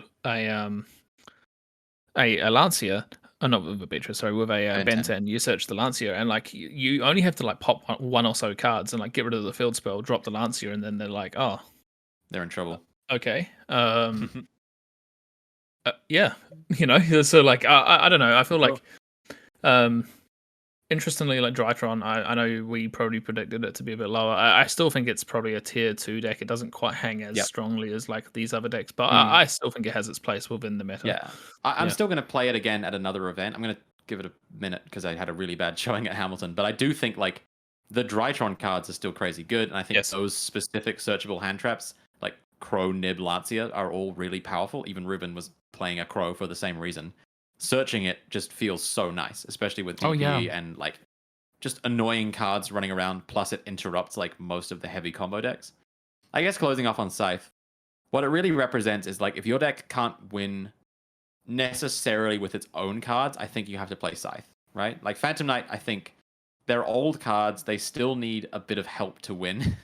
Lancia. Oh, not with a Beatrice, sorry, with a Benten. You search the Lancia, and like you only have to like pop one or so cards and like get rid of the field spell, drop the Lancia, and then they're like, oh, they're in trouble. Okay. Yeah, so like I don't know. I feel like interestingly, like Drytron, I know we probably predicted it to be a bit lower. I still think it's probably a tier 2 deck. It doesn't quite hang as strongly as like these other decks, but I still think it has its place within the meta. Yeah, I'm still going to play it again at another event. I'm going to give it a minute because I had a really bad showing at Hamilton, but I do think like the Drytron cards are still crazy good, and I think those specific searchable hand traps like Crow, Nib, Lancia are all really powerful. Even Ruben was playing a Crow for the same reason. Searching it just feels so nice, especially with DP and like just annoying cards running around, plus it interrupts like most of the heavy combo decks. I guess closing off on Scythe, what it really represents is like if your deck can't win necessarily with its own cards, I think you have to play Scythe, right? Like Phantom Knight, I think they're old cards, they still need a bit of help to win.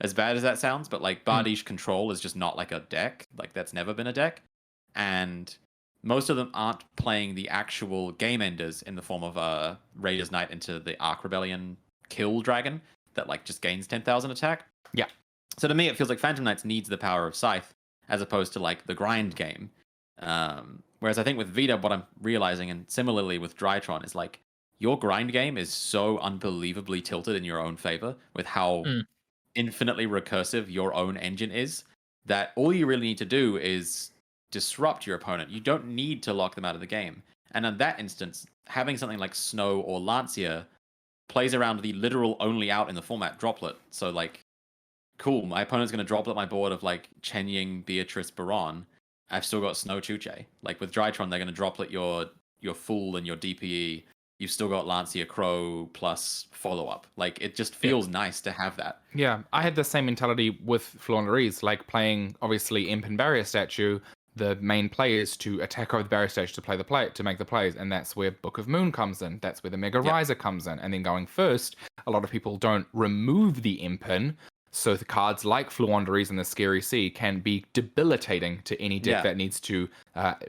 As bad as that sounds, but like Bardiche Control is just not like a deck. Like that's never been a deck. And most of them aren't playing the actual game enders in the form of Raider's Knight into the Ark Rebellion kill dragon that like just gains 10,000 attack. Yeah. So to me, it feels like Phantom Knights needs the power of Scythe as opposed to like the grind game. Whereas I think with Vita, what I'm realizing, and similarly with Drytron, is like your grind game is so unbelievably tilted in your own favor with how infinitely recursive your own engine is that all you really need to do is disrupt your opponent. You don't need to lock them out of the game. And in that instance, having something like Snow or Lancia plays around the literal only out in the format Droplet. So like, cool, my opponent's going to droplet my board of like Chen Ying, Beatrice, Baron. I've still got Snow Chuche. Like with Drytron, they're going to droplet your Fool and your DPE. You've still got Lancia Crow plus follow-up. Like, it just feels nice to have that. Yeah, I had the same mentality with Flaunderies, like playing, obviously, Imp and Barrier Statue. The main play is to attack over the Barrier Statue to make the plays, and that's where Book of Moon comes in. That's where the Mega Riser comes in. And then going first, a lot of people don't remove the impin. So the cards like Fluonderies and the Scary Sea can be debilitating to any deck that needs to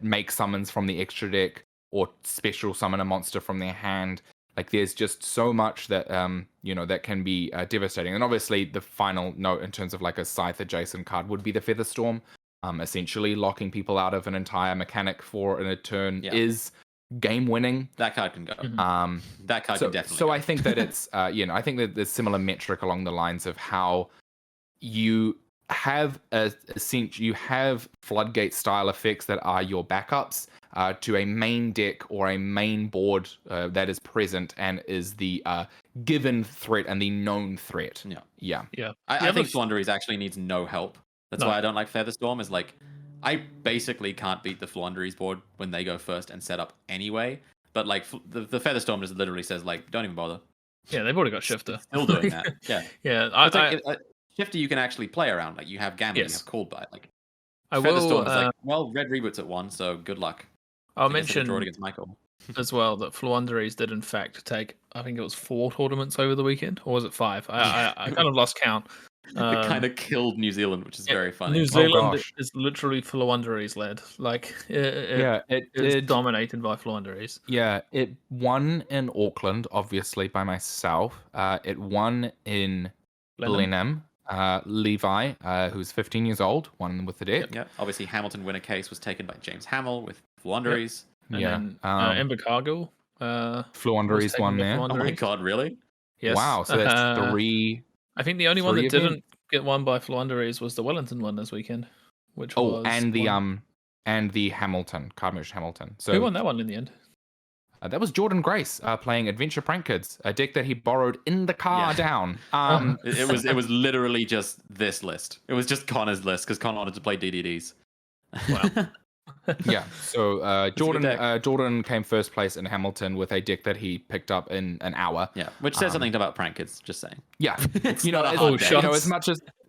make summons from the extra deck or special summon a monster from their hand. Like there's just so much that that can be devastating. And obviously the final note in terms of like a Scythe adjacent card would be the Featherstorm. Essentially locking people out of an entire mechanic for a turn is game winning. That card can go. That card can definitely So go. I think that it's I think that there's similar metric along the lines of how you have you have floodgate style effects that are your backups to a main deck or a main board that is present and is the given threat and the known threat. Yeah. I think Fluonderies actually needs no help. That's why I don't like Featherstorm. Is like I basically can't beat the Fluonderies board when they go first and set up anyway. But like the Featherstorm just literally says like, don't even bother. Yeah, they've already got Shifter. Still doing that. Yeah. Yeah. Shifter you can actually play around. Like you have Gambit, you have Called By. Like I Featherstorm is like, well, Red Reboots at 1, so good luck. I'll mention draw it against Michael as well that Fluonderies did in fact take, I think it was 4 tournaments over the weekend, or was it 5? I kind of lost count. It kind of killed New Zealand, which is very funny. New Zealand is literally Fluonderies led. Like it is dominated by Fluonderies. Yeah, it won in Auckland, obviously by myself. It won in Blenheim. Levi, who's 15 years old, won with the deck. Yeah, obviously Hamilton winner case was taken by James Hamill with Fluonderies. And then Invercargill. Fluonderies won there. Oh my god, really? Yes. Wow, so that's 3. I think the only one that didn't get won by Fluonderies was the Wellington one this weekend, which was and the Hamilton, Carmichael Hamilton. So who won that one in the end? That was Jordan Grace playing Adventure Prank Kids, a deck that he borrowed in the car down. It was literally just this list. It was just Connor's list because Connor wanted to play DDDs. Wow. Yeah, so Jordan came first place in Hamilton with a deck that he picked up in an hour. Yeah, which says something about prank kids. Just saying. Yeah, it's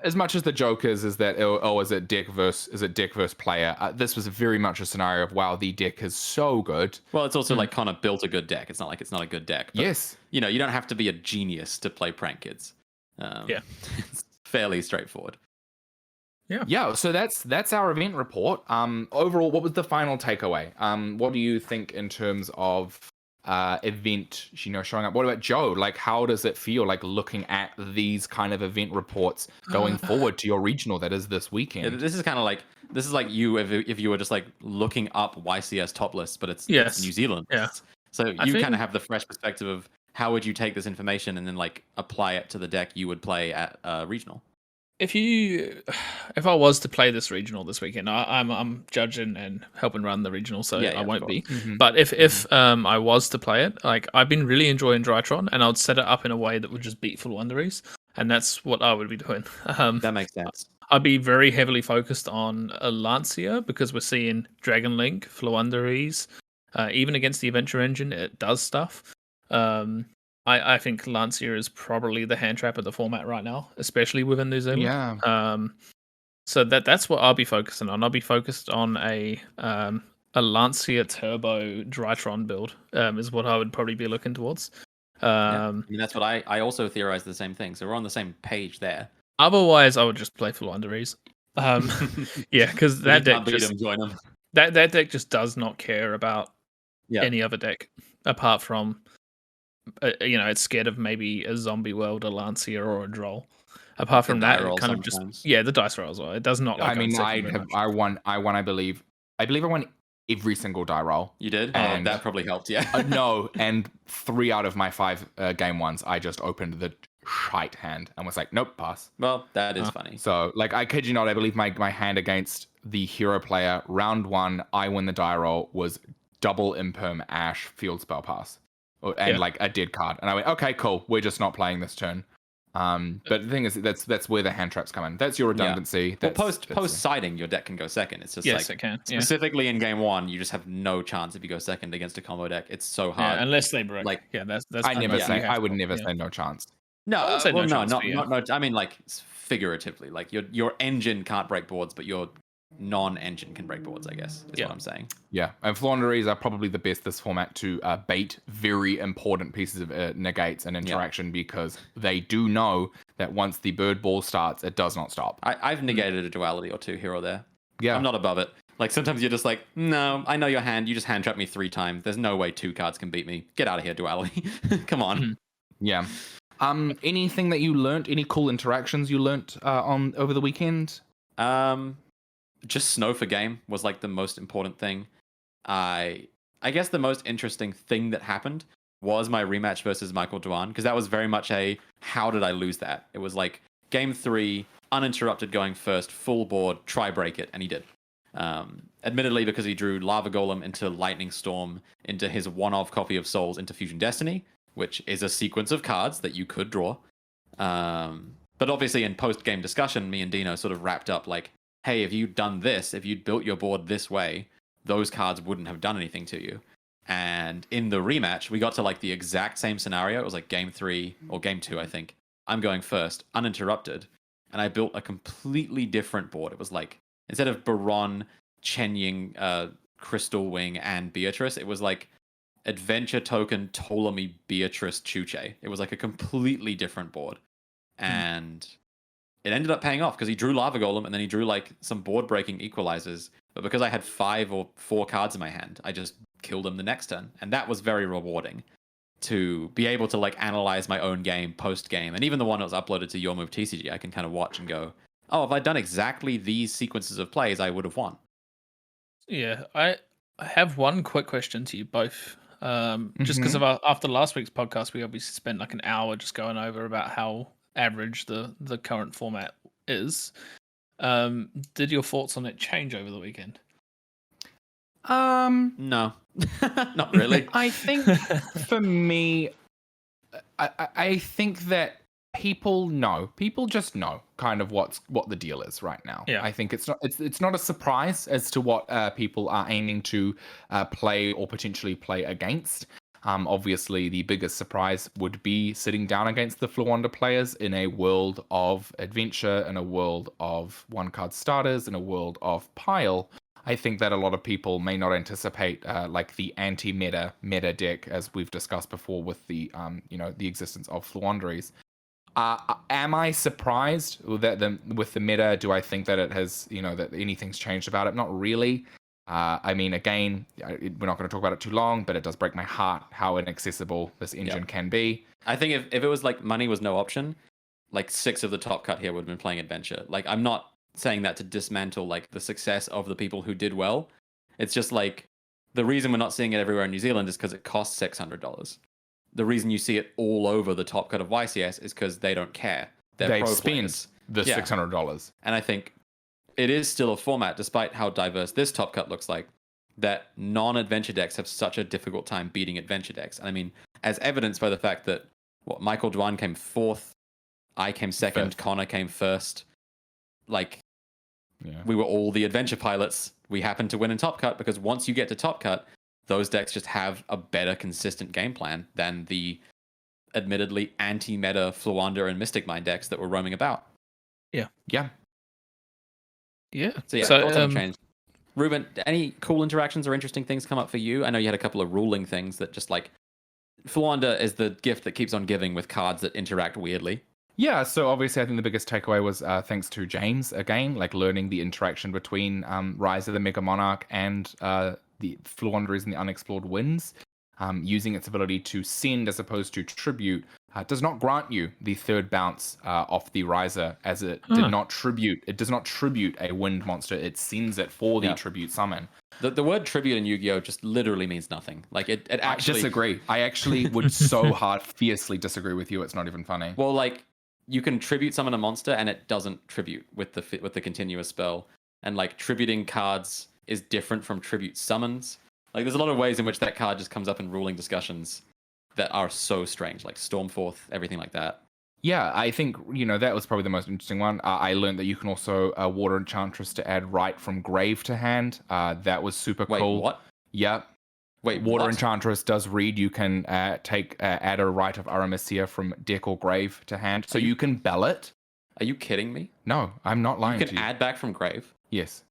as much as the joke is that is it deck versus player. This was very much a scenario of wow, the deck is so good. Well, it's also like Connor built a good deck. It's not like it's not a good deck. But, yes, you don't have to be a genius to play prank kids. It's fairly straightforward. Yeah, so that's our event report. Overall, what was the final takeaway? What do you think in terms of event, showing up? What about Joe? Like, how does it feel like looking at these kind of event reports going forward to your regional that is this weekend? Yeah, this is like you if you were just like looking up YCS top lists, but it's New Zealand. Yeah. So you kind of have the fresh perspective of how would you take this information and then like apply it to the deck you would play at regional. If I was to play this regional this weekend, I'm judging and helping run the regional, so I won't be. Mm-hmm. But if I was to play it, like I've been really enjoying Drytron, and I'd set it up in a way that would just beat Fluonderies, and that's what I would be doing. That makes sense. I'd be very heavily focused on a Lancia because we're seeing Dragon Link, Fluonderies, even against the Adventure Engine, it does stuff. I think Lancia is probably the hand trap of the format right now, especially within New Zealand. Yeah. So that's what I'll be focusing on. I'll be focused on a Lancia Turbo Drytron build. Is what I would probably be looking towards. I mean, that's what I also theorized the same thing. So we're on the same page there. Otherwise, I would just play Fluonderies. Yeah, because that deck that deck just does not care about any other deck apart from. It's scared of maybe a Zombie World, a Lancia, or a Droll. Apart from that, it kind of just the dice rolls. It does not. Like I won. I believe I won every single die roll. You did, and that probably helped. Yeah. No, and 3 out of my 5 game ones, I just opened the shite hand and was like, nope, pass. Well, that is funny. So, like, I kid you not, I believe my hand against the hero player round 1, I win the die roll was double Imperm Ash Field Spell Pass. And like a dead card, and I went, okay, cool. We're just not playing this turn. But the thing is, that's where the hand traps come in. That's your redundancy. Well, post siding, your deck can go second. It's just it can. Specifically in game 1, you just have no chance if you go second against a combo deck. It's so hard. Unless they break. Like, that's. I would never say no chance. No, not. I mean, like figuratively, like your engine can't break boards, but your non-engine can break boards, I guess, is what I'm saying. Yeah, and Flaunderies are probably the best this format to bait very important pieces of negates and interaction because they do know that once the bird ball starts, it does not stop. I've negated a duality or two here or there. Yeah. I'm not above it. Like, sometimes you're just like, no, I know your hand. You just hand trapped me 3 times. There's no way 2 cards can beat me. Get out of here, duality. Come on. Yeah. Anything that you learnt? Any cool interactions you learnt on over the weekend? Just snow for game was like the most important thing. I guess the most interesting thing that happened was my rematch versus Michael Dwan, because that was very much a how did I lose that? It was like game 3, uninterrupted going first, full board, try break it, and he did. Admittedly, because he drew Lava Golem into Lightning Storm, into his one-off copy of Souls into Fusion Destiny, which is a sequence of cards that you could draw. But obviously in post-game discussion, me and Dino sort of wrapped up like, hey, if you'd done this, if you'd built your board this way, those cards wouldn't have done anything to you. And in the rematch, we got to like the exact same scenario. It was like game 3 or game 2, I think. I'm going first, uninterrupted. And I built a completely different board. It was like, instead of Baron, Chen Ying, Crystal Wing, and Beatrice, it was like Adventure Token, Ptolemy, Beatrice, Chuche. It was like a completely different board. And it ended up paying off because he drew Lava Golem and then he drew like some board breaking equalizers. But because I had 5 or 4 cards in my hand, I just killed him the next turn. And that was very rewarding to be able to like analyze my own game post game. And even the one that was uploaded to Your Move TCG, I can kind of watch and go, oh, if I'd done exactly these sequences of plays, I would have won. Yeah, I have one quick question to you both. Just because of after last week's podcast, we obviously spent like an hour just going over about how average the current format is. Did your thoughts on it change over the weekend? No, not really. I think for me, I think that people just know kind of what the deal is right now. Yeah. I think it's not a surprise as to what people are aiming to play or potentially play against. Obviously, the biggest surprise would be sitting down against the Fluanda players in a world of adventure, in a world of 1-card starters, in a world of pile. I think that a lot of people may not anticipate like the anti-meta meta deck, as we've discussed before with the the existence of Fluanderies. Am I surprised that with the meta? Do I think that it has that anything's changed about it? Not really. I mean, again, we're not going to talk about it too long, but it does break my heart how inaccessible this engine can be. I think if it was like money was no option, like 6 of the top cut here would have been playing Adventure. Like, I'm not saying that to dismantle like the success of the people who did well. It's just like the reason we're not seeing it everywhere in New Zealand is because it costs $600. The reason you see it all over the top cut of YCS is because they don't care. They spend the $600. And I think it is still a format, despite how diverse this top cut looks like, that non-adventure decks have such a difficult time beating adventure decks. And I mean, as evidenced by the fact that Michael Dwan came 4th, I came 2nd, Connor came 1st. Like, we were all the adventure pilots. We happened to win in top cut because once you get to top cut, those decks just have a better consistent game plan than the admittedly anti-meta Fluanda and Mystic Mind decks that were roaming about. Yeah. So thoughts haven't changed. Ruben, any cool interactions or interesting things come up for you? I know you had a couple of ruling things that just like Fluanda is the gift that keeps on giving with cards that interact weirdly. Yeah, so obviously I think the biggest takeaway was thanks to James again, like learning the interaction between Rise of the Mega Monarch and the Fluanderies and the Unexplored Winds. Using its ability to send as opposed to tribute does not grant you the 3rd bounce off the Riser, as it did not tribute. It does not tribute a wind monster. It sends it for the tribute summon. The word tribute in Yu-Gi-Oh just literally means nothing. Like it actually. I disagree. I actually would fiercely disagree with you. It's not even funny. Well, like you can tribute summon a monster and it doesn't tribute with the continuous spell, and like tributing cards is different from tribute summons. Like, there's a lot of ways in which that card just comes up in ruling discussions that are so strange, like Stormforth, everything like that. Yeah, I think, that was probably the most interesting one. I learned that you can also Water Enchantress to add right from grave to hand. That was super cool. Wait, what? Yeah. Wait, Water what? Enchantress does read. You can add a right of Aramesia from deck or grave to hand. So you can bell it. Are you kidding me? No, I'm not lying to you. You can add back from grave? Yes.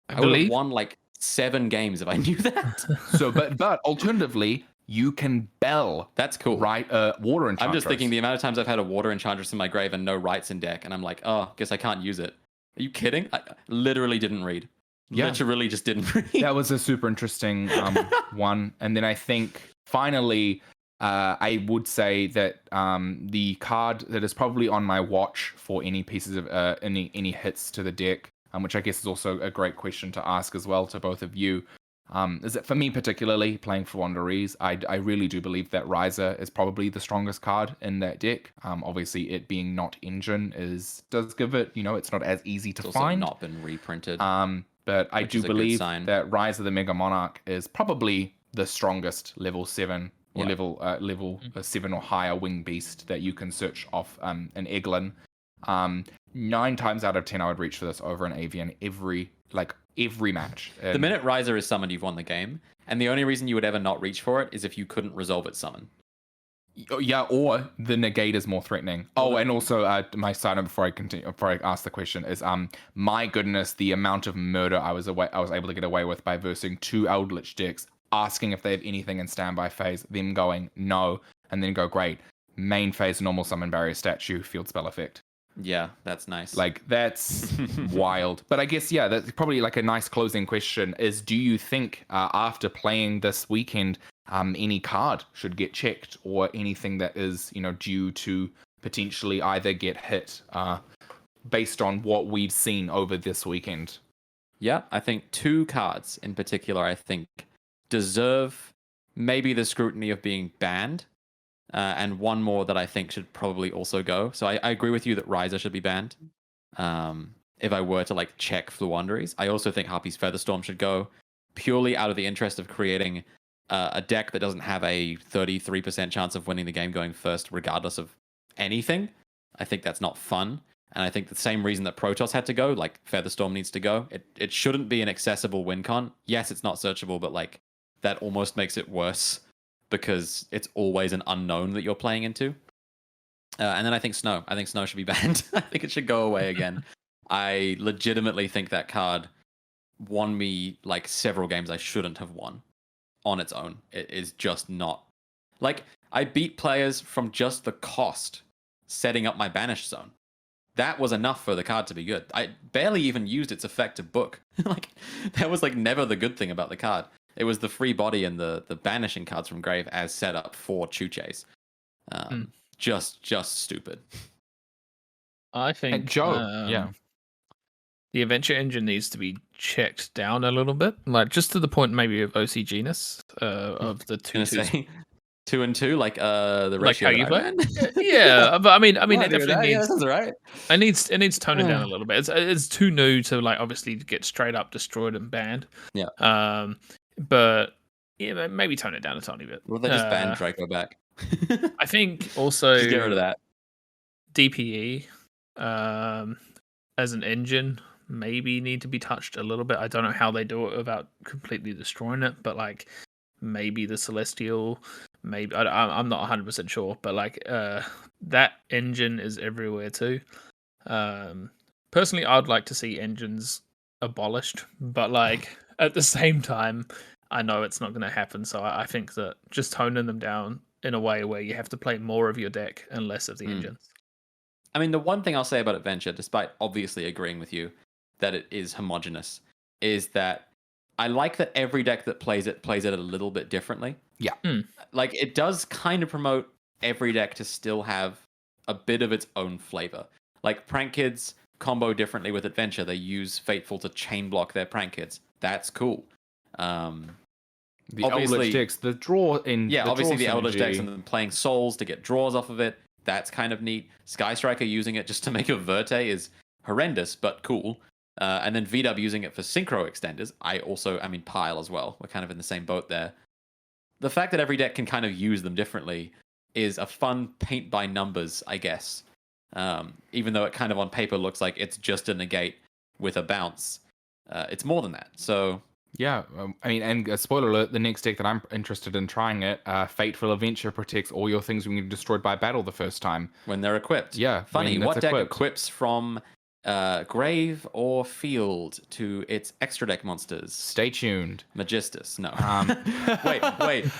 I would have won like 7 games if I knew that. So, but alternatively, you can bell. That's cool. Right, water enchantress. I'm just thinking the amount of times I've had a water enchantress in my grave and no rights in deck, and I'm like, oh, guess I can't use it. Are you kidding? I literally didn't read. Yeah. Literally just didn't read. That was a super interesting one. And then I think finally, I would say that the card that is probably on my watch for any pieces of any hits to the deck, which I guess is also a great question to ask as well to both of you. Is that for me particularly playing for Wanderers, I really do believe that Riser is probably the strongest card in that deck. Obviously, it being not engine does give it, it's not as easy to It's find. also not been reprinted. But I do believe that Rise of the Mega Monarch is probably the strongest level 7 or level 7 or higher wing beast that you can search off an Eglin. 9 times out of 10, I would reach for this over an Avian every match. And the minute Riser is summoned, you've won the game. And the only reason you would ever not reach for it is if you couldn't resolve its summon. Yeah, or the negate is more threatening. Oh, and also my side note before I ask the question is my goodness, the amount of murder I was able to get away with by versing 2 Eldritch decks, asking if they have anything in standby phase, them going no, and then go great. Main phase normal summon barrier statue, field spell effect. Yeah, that's nice. Like, that's wild. But I guess, yeah, that's probably like a nice closing question is, do you think after playing this weekend, any card should get checked or anything that is, due to potentially either get hit based on what we've seen over this weekend? Yeah, I think 2 cards in particular, I think, deserve maybe the scrutiny of being banned. And one more that I think should probably also go. So I agree with you that Riser should be banned. If I were to check Fluwanderies, I also think Harpy's Featherstorm should go, purely out of the interest of creating a deck that doesn't have a 33% chance of winning the game going first, regardless of anything. I think that's not fun. And I think the same reason that Protoss had to go, Featherstorm needs to go. It shouldn't be an accessible win con. Yes, it's not searchable, but that almost makes it worse, because it's always an unknown that you're playing into. And then I think Snow. I think Snow should be banned. I think it should go away again. I legitimately think that card won me several games I shouldn't have won on its own. It is just not... I beat players from just the cost setting up my Banished Zone. That was enough for the card to be good. I barely even used its effect to book. That was never the good thing about the card. It was the free body and the banishing cards from grave as set up for Chuches. Just stupid. I think and Joe, yeah, the adventure engine needs to be checked down a little bit, just to the point maybe of OC Genus of the 2 2 and 2, the ratio. How you play? Yeah, but I mean, it definitely needs. That's right. It needs toning down a little bit. It's too new to obviously get straight up destroyed and banned. Yeah. But yeah, maybe tone it down a tiny bit. Well, they just banned Draco back. I think also just get rid of that. DPE as an engine maybe need to be touched a little bit. I don't know how they do it without completely destroying it, but maybe the Celestial, maybe I'm not 100% sure, but that engine is everywhere too. Personally, I'd like to see engines abolished, but at the same time, I know it's not going to happen. So I think that just toning them down in a way where you have to play more of your deck and less of the engines. I mean, the one thing I'll say about Adventure, despite obviously agreeing with you that it is homogenous, is that I like that every deck that plays it a little bit differently. Yeah. It does kind of promote every deck to still have a bit of its own flavor. Prank Kids combo differently with Adventure. They use Fateful to chain block their Prank Kids. That's cool. The Eldritch decks, the draw in... Yeah, obviously the Eldritch decks and then playing Souls to get draws off of it. That's kind of neat. Sky Striker using it just to make a Verte is horrendous, but cool. And then VW using it for Synchro Extenders. Pile as well. We're kind of in the same boat there. The fact that every deck can kind of use them differently is a fun paint by numbers, I guess. Even though it kind of on paper looks like it's just a negate with a bounce. It's more than that. So yeah, and spoiler alert, the next deck that I'm interested in trying it, Fateful Adventure protects all your things when you're destroyed by battle the first time. When they're equipped. Yeah. Funny, what deck equips from grave or field to its extra deck monsters? Stay tuned. Magistus. No. Um,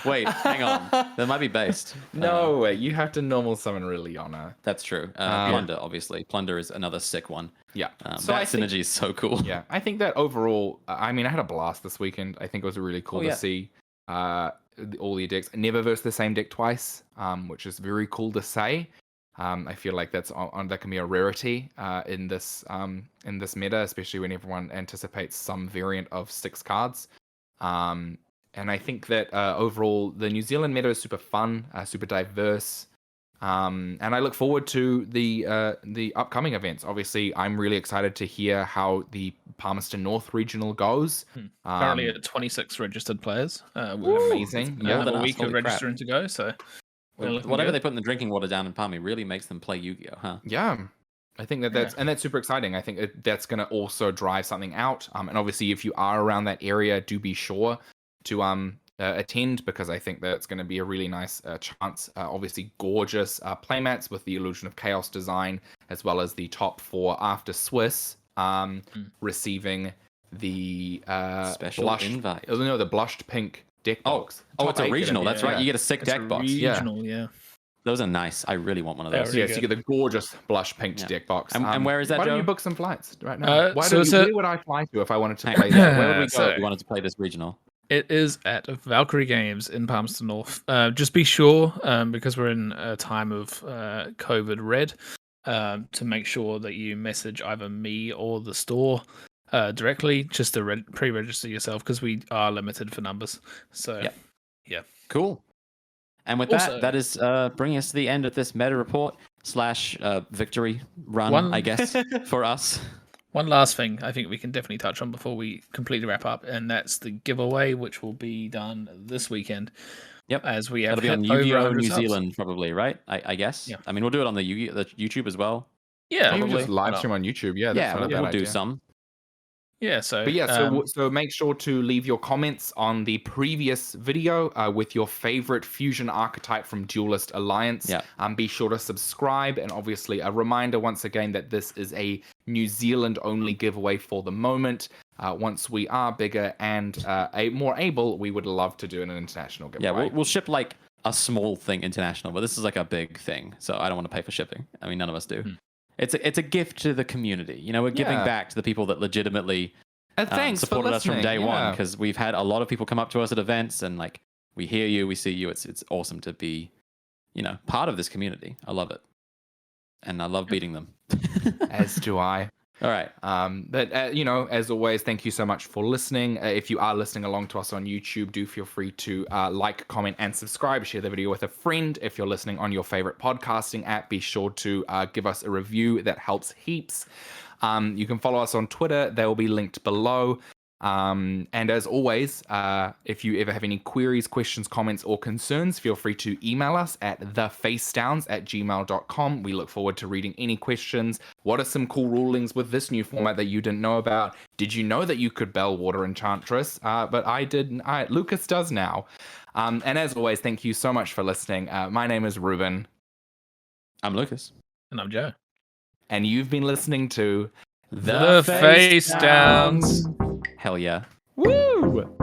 Wait. Hang on. That might be based. No, you have to normal summon Liliana. That's true. Plunder, obviously. Plunder is another sick one. Yeah. So that synergy is so cool. Yeah, I think that overall, I mean, I had a blast this weekend. I think it was really cool to see all the decks. Never versus the same deck twice, which is very cool to say. I feel like that can be a rarity in this meta, especially when everyone anticipates some variant of 6 cards. And I think that overall the New Zealand meta is super fun, super diverse, and I look forward to the upcoming events. Obviously, I'm really excited to hear how the Palmerston North regional goes. Currently at 26 registered players. Amazing. Yeah, than a us, week of holy crap. registering to go. So Whatever they put in the drinking water down in Palmy really makes them play Yu-Gi-Oh, huh? Yeah, I think that's super exciting. I think that's going to also drive something out. And obviously, if you are around that area, do be sure to attend, because I think that's going to be a really nice chance. Obviously, gorgeous playmats with the Illusion of Chaos design, as well as the top 4 after Swiss receiving the Special invite. No, the blushed pink deck box. It's a regional. That's right. You get a sick it's deck a box. regional, yeah. Those are nice. I really want one of those. Very So you get the gorgeous blush pink deck box. And where is that, Why Joe? don't you book some flights right now? So Where would I fly to if I wanted to play that? Where would we go So- if we wanted to play this regional? It is at Valkyrie Games in Palmerston North. Just be sure, because we're in a time of COVID red, to make sure that you message either me or the store directly, just to pre-register yourself, because we are limited for numbers. So, Yep. Cool. And with Also- that is bringing us to the end of this meta report / victory run, I guess, for us. One last thing I think we can definitely touch on before we completely wrap up, and that's the giveaway, which will be done this weekend. Yep. As we have It'll be on hit over Yu-Gi-Oh! 100 New subs. Zealand, probably, right? I guess. Yeah. I mean, we'll do it on the YouTube as well. Yeah, Maybe probably. just live stream on YouTube. Yeah, that's not a bad we'll do idea. some. Yeah, so But yeah, so make sure to leave your comments on the previous video with your favorite fusion archetype from Duelist Alliance. Yeah. Be sure to subscribe, and obviously a reminder once again that this is a New Zealand only giveaway for the moment. Once we are bigger and more able, we would love to do an international giveaway. Yeah, we'll ship like a small thing international, but this is like a big thing, so I don't want to pay for shipping. I mean, none of us do. It's a gift to the community. You know, we're giving back to the people that legitimately thanks supported for us from listening. day one, Yeah. because we've had a lot of people come up to us at events and like we hear you, we see you. It's awesome to be, part of this community. I love it, and I love beating them. As do I. All right. But as always, thank you so much for listening. If you are listening along to us on YouTube, do feel free to like, comment, and subscribe. Share the video with a friend. If you're listening on your favorite podcasting app, be sure to give us a review. That helps heaps. You can follow us on Twitter. They will be linked below. And as always, if you ever have any queries, questions, comments, or concerns, feel free to email us at thefacedowns@gmail.com. We look forward to reading any questions. What are some cool rulings with this new format that you didn't know about? Did you know that you could Bellwater Enchantress? But I didn't. Lucas does now. And as always, thank you so much for listening. My name is Ruben. I'm Lucas. and I'm Joe. And you've been listening to The Face Downs. Hell yeah. Woo!